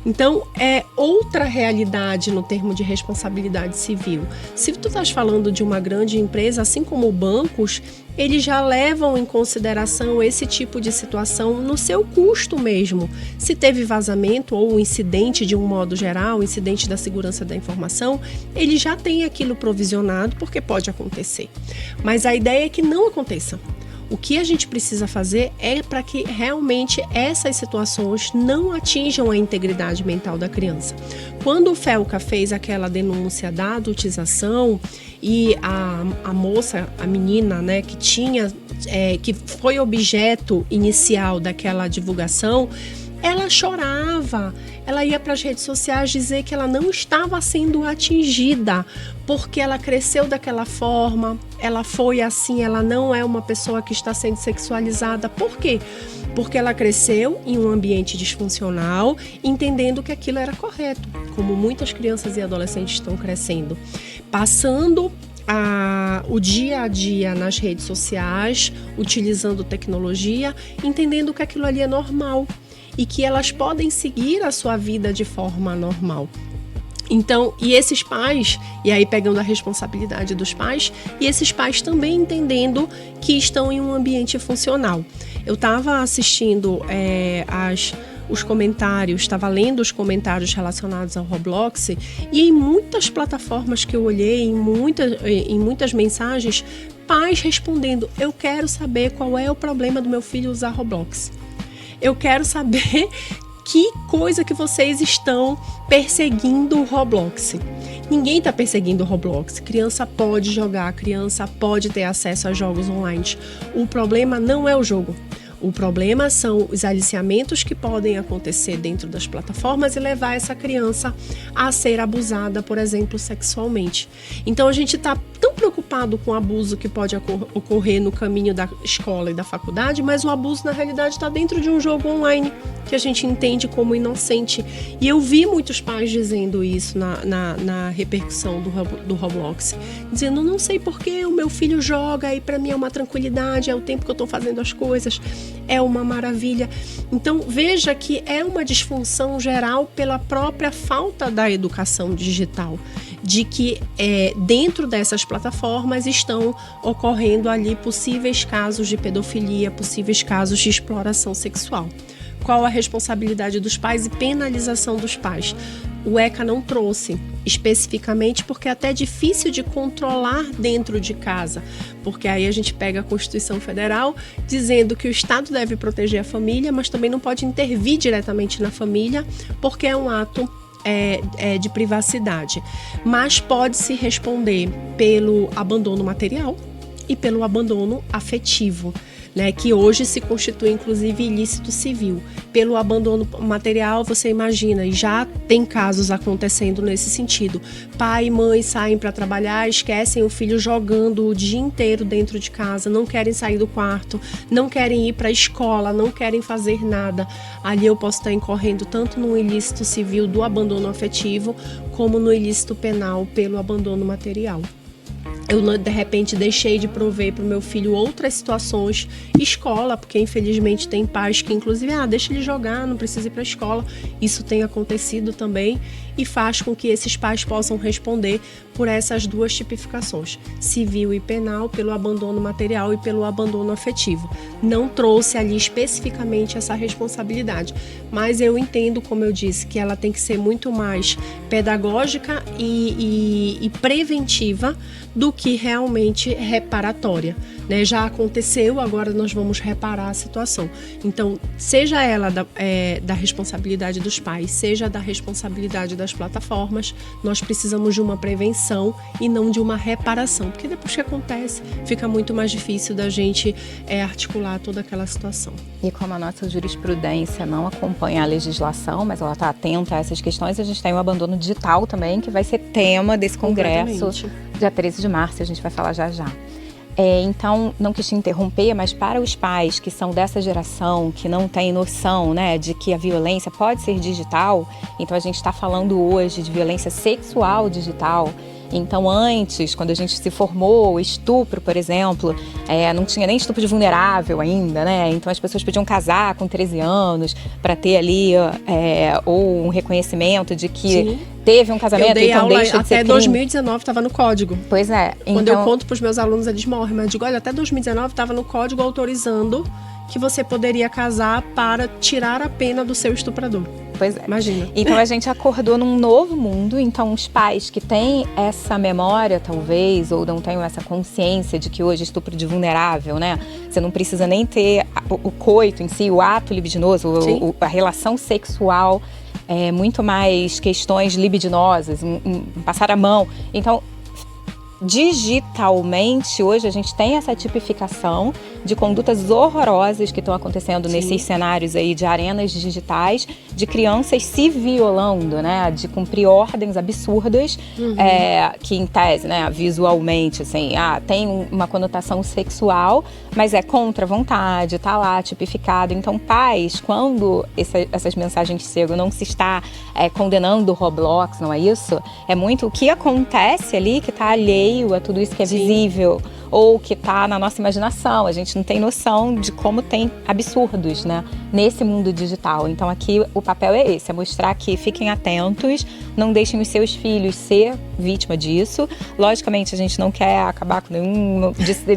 Então, é outra realidade no termo de responsabilidade civil. Se tu estás falando de uma grande empresa, assim como bancos, eles já levam em consideração esse tipo de situação no seu custo mesmo. Se teve vazamento ou incidente de um modo geral, incidente da segurança da informação, ele já tem aquilo provisionado, porque pode acontecer. Mas a ideia é que não aconteça. O que a gente precisa fazer é para que realmente essas situações não atinjam a integridade mental da criança. Quando o Felca fez aquela denúncia da adultização e a moça, a menina, né, que foi objeto inicial daquela divulgação, ela chorava, ela ia para as redes sociais dizer que ela não estava sendo atingida, porque ela cresceu daquela forma, ela foi assim, ela não é uma pessoa que está sendo sexualizada. Por quê? Porque ela cresceu em um ambiente disfuncional, entendendo que aquilo era correto, como muitas crianças e adolescentes estão crescendo, passando o dia a dia nas redes sociais, utilizando tecnologia, entendendo que aquilo ali é normal e que elas podem seguir a sua vida de forma normal. Então, e esses pais, e aí pegando a responsabilidade dos pais, e esses pais também entendendo que estão em um ambiente funcional. Eu estava assistindo os comentários, estava lendo os comentários relacionados ao Roblox, e em muitas plataformas que eu olhei, em muitas mensagens, pais respondendo: eu quero saber qual é o problema do meu filho usar Roblox. Eu quero saber que coisa que vocês estão perseguindo o Roblox. Ninguém está perseguindo o Roblox. Criança pode jogar, criança pode ter acesso a jogos online. O problema não é o jogo. O problema são os aliciamentos que podem acontecer dentro das plataformas e levar essa criança a ser abusada, por exemplo, sexualmente. Então a gente está tão preocupado com o abuso que pode ocorrer no caminho da escola e da faculdade, mas o abuso na realidade está dentro de um jogo online que a gente entende como inocente. E eu vi muitos pais dizendo isso na repercussão do Roblox, dizendo: não sei por que o meu filho joga e para mim é uma tranquilidade, é o tempo que eu estou fazendo as coisas, é uma maravilha. Então veja que é uma disfunção geral pela própria falta da educação digital, de que dentro dessas plataformas estão ocorrendo ali possíveis casos de pedofilia, possíveis casos de exploração sexual. Qual a responsabilidade dos pais e penalização dos pais? O ECA não trouxe especificamente, porque é até difícil de controlar dentro de casa, porque aí a gente pega a Constituição Federal dizendo que o Estado deve proteger a família, mas também não pode intervir diretamente na família, porque é um ato de privacidade. Mas pode-se responder pelo abandono material e pelo abandono afetivo, né, que hoje se constitui inclusive ilícito civil. Pelo abandono material, você imagina, e já tem casos acontecendo nesse sentido. Pai e mãe saem para trabalhar, esquecem o filho jogando o dia inteiro dentro de casa, não querem sair do quarto, não querem ir para a escola, não querem fazer nada. Ali eu posso estar incorrendo tanto no ilícito civil do abandono afetivo, como no ilícito penal pelo abandono material. eu de repente deixei de prover para o meu filho outras situações, escola, porque infelizmente tem pais que inclusive, deixa ele jogar, não precisa ir para a escola. Isso tem acontecido também e faz com que esses pais possam responder por essas duas tipificações, civil e penal, pelo abandono material e pelo abandono afetivo. Não trouxe ali especificamente essa responsabilidade, mas eu entendo, como eu disse, que ela tem que ser muito mais pedagógica e preventiva do que realmente reparatória, né? Já aconteceu, agora nós vamos reparar a situação. Então, seja ela da responsabilidade dos pais, seja da responsabilidade das plataformas, nós precisamos de uma prevenção e não de uma reparação, porque depois que acontece, fica muito mais difícil da gente articular toda aquela situação. E como a nossa jurisprudência não acompanha a legislação, mas ela está atenta a essas questões, a gente tem o abandono digital também, que vai ser tema desse congresso, dia 13 de março, a gente vai falar já. Então, não quis te interromper, mas para os pais que são dessa geração, que não têm noção, né, de que a violência pode ser digital, então a gente está falando hoje de violência sexual digital. Então, antes, quando a gente se formou, estupro, por exemplo, não tinha nem estupro de vulnerável ainda, né? Então, as pessoas podiam casar com 13 anos para ter ali ou um reconhecimento de que Sim. teve um casamento. Eu dei então aula deixa de ser até crime. 2019, estava no código. Pois é. Quando eu conto para os meus alunos, eles morrem, mas eu digo, olha, até 2019 estava no código autorizando que você poderia casar para tirar a pena do seu estuprador. Pois é. Imagina. Então a gente acordou num novo mundo, então os pais que têm essa memória, talvez, ou não tenham essa consciência de que hoje estupro de vulnerável, né? Você não precisa nem ter o coito em si, o ato libidinoso, a relação sexual, muito mais questões libidinosas, em passar a mão. Então, digitalmente, hoje a gente tem essa tipificação de condutas horrorosas que estão acontecendo Sim. nesses cenários aí de arenas digitais, de crianças se violando, né, de cumprir ordens absurdas, que em tese, né, visualmente, assim, tem uma conotação sexual, mas é contra a vontade, tá lá tipificado. Então, pais, quando essas mensagens chegam, não se está condenando o Roblox, não é isso? É muito o que acontece ali que tá alheio a tudo isso que é Sim. visível ou que está na nossa imaginação. A gente não tem noção de como tem absurdos, né, nesse mundo digital. Então aqui o papel é esse, é mostrar que fiquem atentos, não deixem os seus filhos ser vítima disso. Logicamente a gente não quer acabar com nenhuma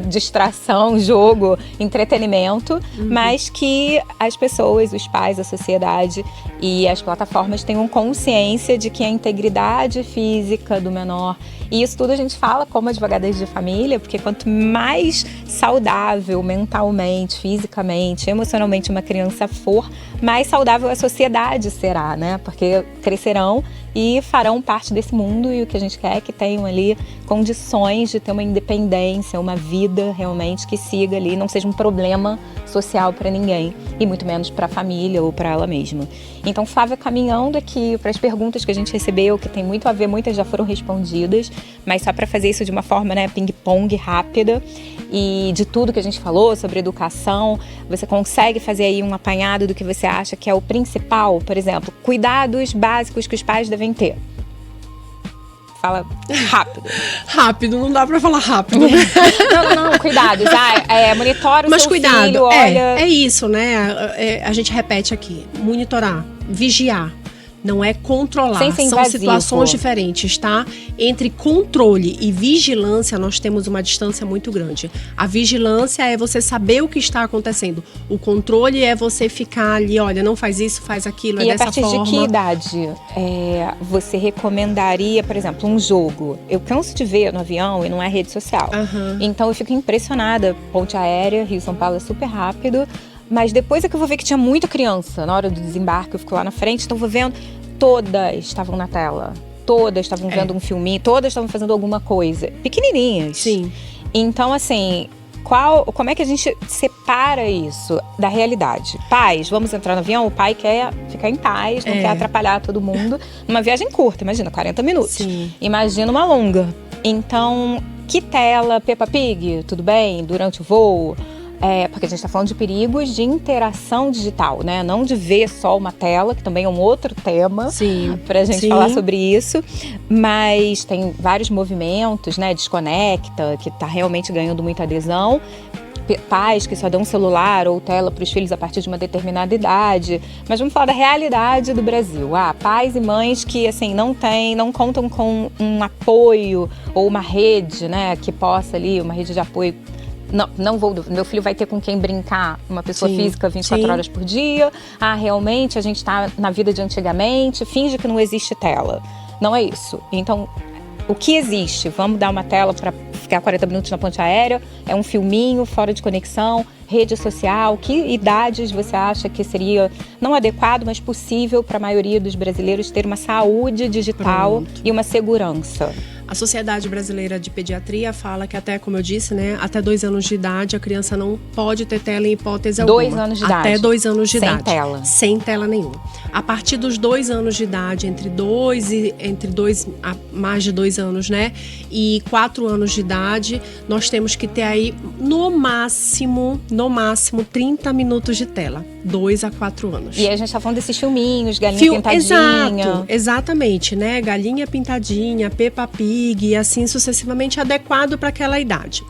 distração, jogo, entretenimento, mas que as pessoas, os pais, a sociedade e as plataformas tenham consciência de que a integridade física do menor, e isso tudo a gente fala como advogadas de família, porque quanto mais saudável mentalmente, fisicamente, emocionalmente uma criança for, mais saudável a sociedade será, né? Porque crescerão e farão parte desse mundo, e o que a gente quer é que tenham ali condições de ter uma independência, uma vida realmente que siga ali, não seja um problema social para ninguém, e muito menos para a família ou para ela mesma. Então, Flávia, caminhando aqui para as perguntas que a gente recebeu, que tem muito a ver, muitas já foram respondidas, mas só para fazer isso de uma forma, né, ping-pong, rápida, e de tudo que a gente falou sobre educação, você consegue fazer aí um apanhado do que você acha que é o principal? Por exemplo, cuidados básicos que os pais devem ter. Fala rápido. Rápido, não dá pra falar rápido. Não, cuidados. Monitora o Mas seu cuidado, filho, olha... É isso, né? A gente repete aqui. Monitorar, vigiar. Não é controlar, são situações diferentes, tá? Entre controle e vigilância, nós temos uma distância muito grande. A vigilância é você saber o que está acontecendo. O controle é você ficar ali, olha, não faz isso, faz aquilo, é dessa forma. E a partir de que idade você recomendaria, por exemplo, um jogo? Eu canso de ver no avião e não é rede social. Então eu fico impressionada. Ponte aérea, Rio-São Paulo é super rápido. Mas depois é que eu vou ver que tinha muita criança na hora do desembarque, eu fico lá na frente, então eu vou vendo, todas estavam na tela, todas estavam vendo um filminho, todas estavam fazendo alguma coisa, pequenininhas. Sim. Então, assim, como é que a gente separa isso da realidade? Pais, vamos entrar no avião, o pai quer ficar em paz, não quer atrapalhar todo mundo. Numa viagem curta, imagina, 40 minutos. Sim. Imagina uma longa. Então, que tela, Peppa Pig, tudo bem? Durante o voo? porque a gente está falando de perigos de interação digital, né? Não de ver só uma tela, que também é um outro tema para a gente falar sobre isso. Mas tem vários movimentos, né? Desconecta, que está realmente ganhando muita adesão. Pais que só dão celular ou tela para os filhos a partir de uma determinada idade. Mas vamos falar da realidade do Brasil. Pais e mães que assim não contam com um apoio ou uma rede, né, que possa ali, uma rede de apoio. Meu filho vai ter com quem brincar, uma pessoa física 24 horas por dia. Realmente a gente está na vida de antigamente, finge que não existe tela. Não é isso. Então, o que existe? Vamos dar uma tela para ficar 40 minutos na ponte aérea? É um filminho fora de conexão? Rede social? Que idades você acha que seria não adequado, mas possível para a maioria dos brasileiros ter uma saúde digital e uma segurança? A Sociedade Brasileira de Pediatria fala que até, como eu disse, né, até 2 anos de idade a criança não pode ter tela em hipótese alguma. 2 anos de idade? Até 2 anos de idade. Sem tela? Sem tela nenhuma. A partir dos 2 anos de idade, entre mais de 2 anos, né, e 4 anos de idade, nós temos que ter aí, no máximo, 30 minutos de tela. 2 a 4 anos. E aí a gente tá falando desses filminhos, Galinha Pintadinha. Exatamente, né? Galinha Pintadinha, Peppa Pig e assim sucessivamente, adequado para aquela idade.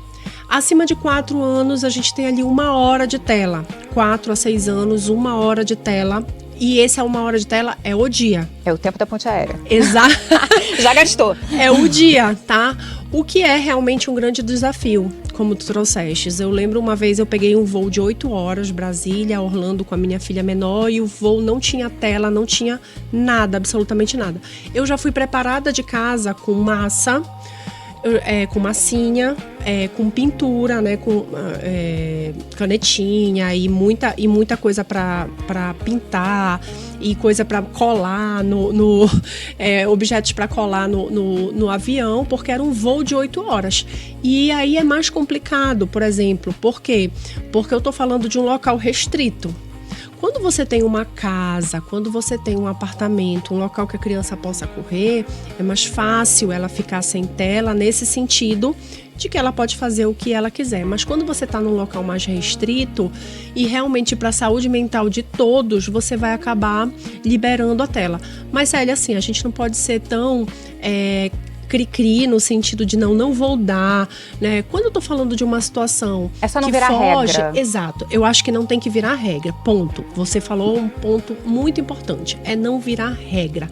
Acima de 4 anos, a gente tem ali 1 hora de tela. 4 a 6 anos, 1 hora de tela. E esse 1 hora de tela é o dia. É o tempo da ponte aérea. Exato. Já gastou. É o dia, tá? O que é realmente um grande desafio, como tu trouxestes. Eu lembro uma vez eu peguei um voo de 8 horas, Brasília, Orlando, com a minha filha menor, e o voo não tinha tela, não tinha nada, absolutamente nada. Eu já fui preparada de casa com massa, com massinha, com pintura, né, com canetinha e muita coisa para pintar e coisa para colar objetos para colar no avião, porque era um voo de 8 horas. E aí é mais complicado, por exemplo, por quê? Porque eu estou falando de um local restrito. Quando você tem uma casa, quando você tem um apartamento, um local que a criança possa correr, é mais fácil ela ficar sem tela nesse sentido de que ela pode fazer o que ela quiser. Mas quando você está num local mais restrito e realmente para a saúde mental de todos, você vai acabar liberando a tela. Mas, Célia, assim, a gente não pode ser tão cri-cri no sentido de não vou dar, né? Quando eu tô falando de uma situação é só não que virar foge, regra. Exato, eu acho que não tem que virar regra, ponto. Você falou um ponto muito importante, é não virar regra.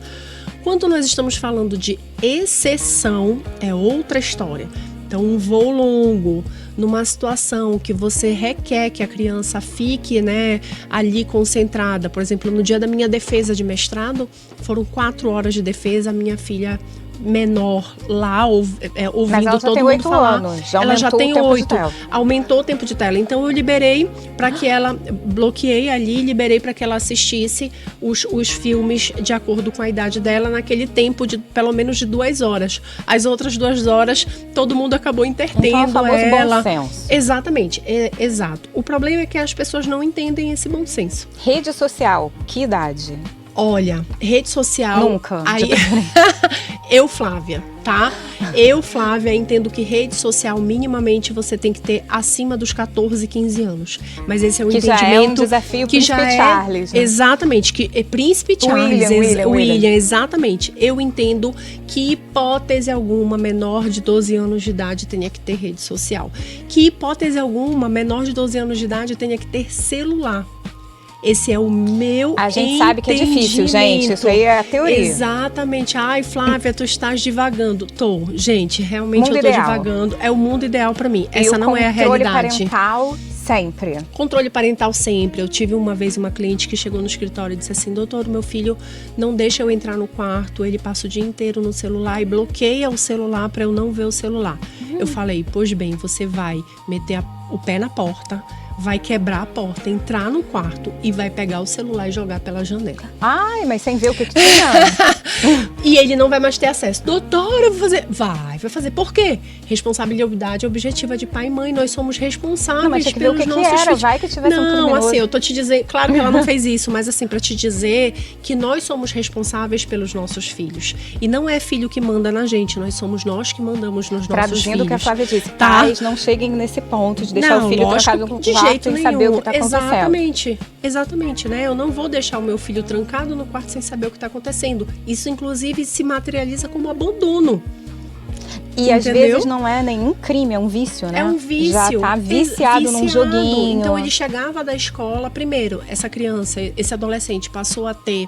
Quando nós estamos falando de exceção, é outra história. Então, um voo longo, numa situação que você requer que a criança fique, né, ali concentrada. Por exemplo, no dia da minha defesa de mestrado, foram 4 horas de defesa, a minha filha menor lá, ouvindo todo mundo falar. Anos, ela já tem 8, aumentou o tempo de tela. Então eu liberei para que ela, bloqueei ali, liberei para que ela assistisse os filmes de acordo com a idade dela naquele tempo de pelo menos de 2 horas. As outras 2 horas, todo mundo acabou intertendo então, ela. Bom senso. Exatamente, exato. O problema é que as pessoas não entendem esse bom senso. Rede social, que idade? Olha, rede social... Nunca. Aí, eu, Flávia, tá? Eu, Flávia, entendo que rede social, minimamente, você tem que ter acima dos 14, 15 anos. Mas esse é um entendimento... Que já é um desafio que já é, Charles. Né? Exatamente, que é Príncipe Charles. William, exatamente. Eu entendo que hipótese alguma, menor de 12 anos de idade tenha que ter rede social. Que hipótese alguma, menor de 12 anos de idade tenha que ter celular. Esse é o meu A gente sabe que é difícil, gente. Isso aí é a teoria. Exatamente. Ai, Flávia, tu estás divagando. Tô. Gente, realmente mundo eu tô ideal. Divagando. É o mundo ideal pra mim. Essa e não é a realidade. Controle parental sempre. Controle parental sempre. Eu tive uma vez uma cliente que chegou no escritório e disse assim: doutor, meu filho não deixa eu entrar no quarto, ele passa o dia inteiro no celular e bloqueia o celular pra eu não ver o celular. Eu falei, pois bem, você vai meter o pé na porta, vai quebrar a porta, entrar no quarto e vai pegar o celular e jogar pela janela. Ai, mas sem ver o que tinha? E ele não vai mais ter acesso. Doutora, eu vou fazer... Vai Vai fazer. Por quê? Responsabilidade objetiva de pai e mãe. Nós somos responsáveis mas tinha que ver pelos o que nossos era. filhos. Vai que tivesse um Não, criminoso. assim, eu tô te dizendo... Claro que ela não fez isso, mas assim, pra te dizer que nós somos responsáveis pelos nossos filhos. E não é filho que manda na gente, nós que mandamos nos nossos filhos. Traduzindo o que a Flávia disse, Tá? Pais não cheguem nesse ponto de deixar o filho trancado no de quarto jeito sem nenhum. saber o que está acontecendo. Exatamente, né? Eu não vou deixar o meu filho trancado no quarto sem saber o que está acontecendo. Isso, inclusive, se materializa como abandono. E às vezes não é nenhum crime, é um vício, né? É um vício. Já tá viciado num joguinho. Então ele chegava da escola, primeiro, essa criança, esse adolescente passou a ter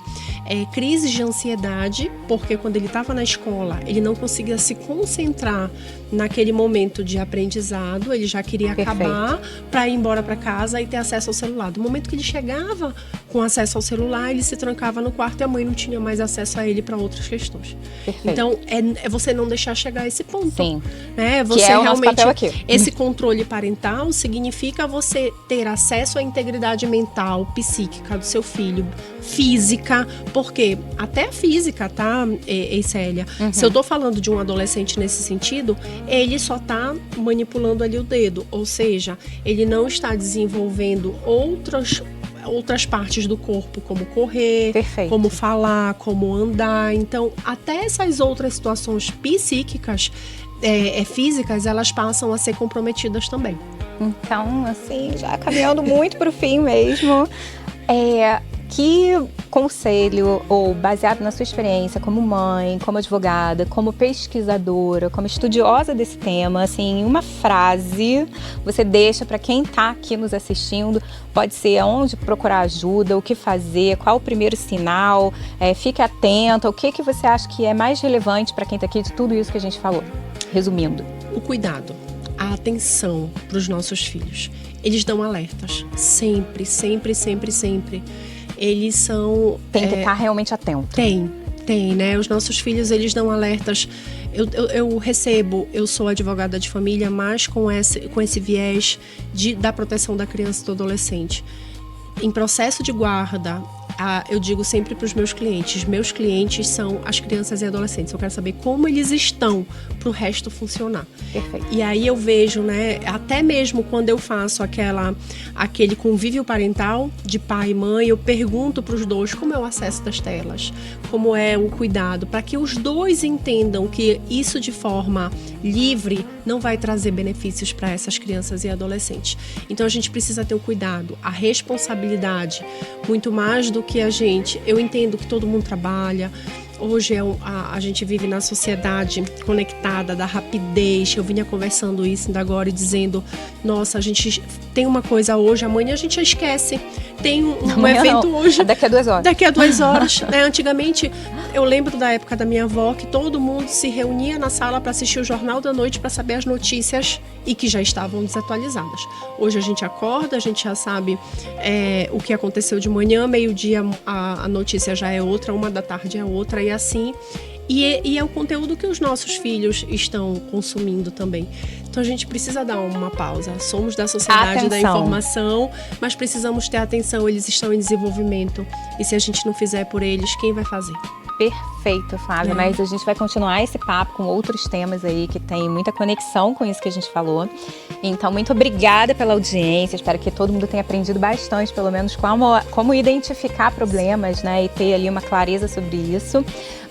crises de ansiedade, porque quando ele estava na escola, ele não conseguia se concentrar naquele momento de aprendizado, ele já queria acabar para ir embora para casa e ter acesso ao celular. Do momento que ele chegava com acesso ao celular, ele se trancava no quarto e a mãe não tinha mais acesso a ele para outras questões. Perfeito. Então, é você não deixar chegar a esse ponto. Sim. Né? Você que é o nosso realmente, papel aqui. esse controle parental significa você ter acesso à integridade mental, psíquica do seu filho, física, porque até física, tá, Célia? Se eu tô falando de um adolescente nesse sentido, ele só tá manipulando ali o dedo, ou seja, ele não está desenvolvendo outras partes do corpo, como correr, como falar, como andar. Então, até essas outras situações psíquicas, físicas, elas passam a ser comprometidas também. Então, assim, já caminhando muito para o fim mesmo, que conselho, ou baseado na sua experiência como mãe, como advogada, como pesquisadora, como estudiosa desse tema, assim, uma frase você deixa para quem está aqui nos assistindo, pode ser onde procurar ajuda, o que fazer, qual o primeiro sinal, fique atento, o que você acha que é mais relevante para quem está aqui de tudo isso que a gente falou, resumindo. O cuidado, a atenção para os nossos filhos. Eles dão alertas, sempre, sempre, sempre, sempre. Eles são... Tem que estar realmente atento. Tem, né? Os nossos filhos, eles dão alertas. Eu sou advogada de família, mas com esse viés da proteção da criança e do adolescente. Em processo de guarda, eu digo sempre para os meus clientes são as crianças e adolescentes. Eu quero saber como eles estão para o resto funcionar. Perfeito. E aí eu vejo, né, até mesmo quando eu faço aquele convívio parental de pai e mãe, eu pergunto para os dois como é o acesso das telas, como é o cuidado, para que os dois entendam que isso de forma livre não vai trazer benefícios para essas crianças e adolescentes. Então a gente precisa ter o cuidado, a responsabilidade, muito mais do que eu entendo que todo mundo trabalha. Hoje a gente vive na sociedade conectada, da rapidez. Eu vinha conversando isso ainda agora e dizendo, nossa, a gente tem uma coisa hoje, amanhã a gente já esquece. Tem um evento hoje. Daqui a 2 horas. Daqui a 2 horas. Né? Antigamente, eu lembro da época da minha avó que todo mundo se reunia na sala para assistir o Jornal da Noite para saber as notícias e que já estavam desatualizadas. Hoje a gente acorda, a gente já sabe o que aconteceu de manhã, meio-dia a notícia já é outra, 1 da tarde é outra e assim. E é o conteúdo que os nossos filhos estão consumindo também. Então a gente precisa dar uma pausa. Somos da sociedade da informação, mas precisamos ter atenção. Eles estão em desenvolvimento. E se a gente não fizer por eles, quem vai fazer? Perfeito, Flávia, mas a gente vai continuar esse papo com outros temas aí que tem muita conexão com isso que a gente falou. Então, muito obrigada pela audiência, espero que todo mundo tenha aprendido bastante, pelo menos como identificar problemas, né, e ter ali uma clareza sobre isso.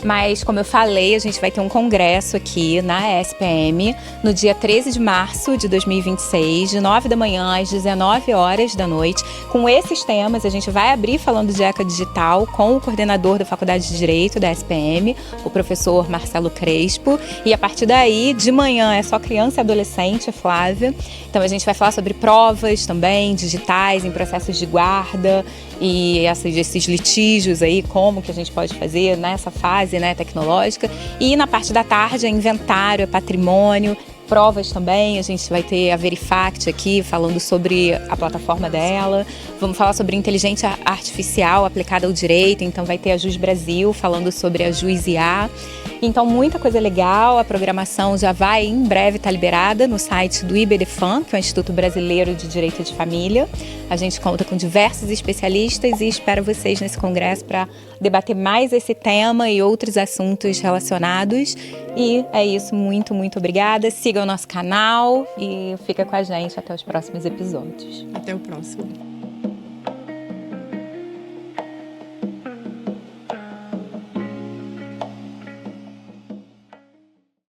Mas, como eu falei, a gente vai ter um congresso aqui na SPM no dia 13 de março de 2026, de 9 da manhã às 19 horas da noite. Com esses temas, a gente vai abrir falando de ECA Digital com o coordenador da Faculdade de Direito da SPM, o professor Marcelo Crespo. E a partir daí, de manhã, é só criança e adolescente, Flávia. Então, a gente vai falar sobre provas também digitais em processos de guarda e esses litígios aí, como que a gente pode fazer nessa fase, né, tecnológica. E na parte da tarde é inventário, é patrimônio, provas também. A gente vai ter a Verifact aqui falando sobre a plataforma dela. Vamos falar sobre inteligência artificial aplicada ao direito, então vai ter a Jus Brasil falando sobre a Jus IA. Então, muita coisa legal, a programação já vai em breve estar liberada no site do IBDFAM, que é o Instituto Brasileiro de Direito de Família. A gente conta com diversos especialistas e espero vocês nesse congresso para debater mais esse tema e outros assuntos relacionados. E é isso, muito, muito obrigada. Siga o nosso canal e fica com a gente até os próximos episódios. Até o próximo.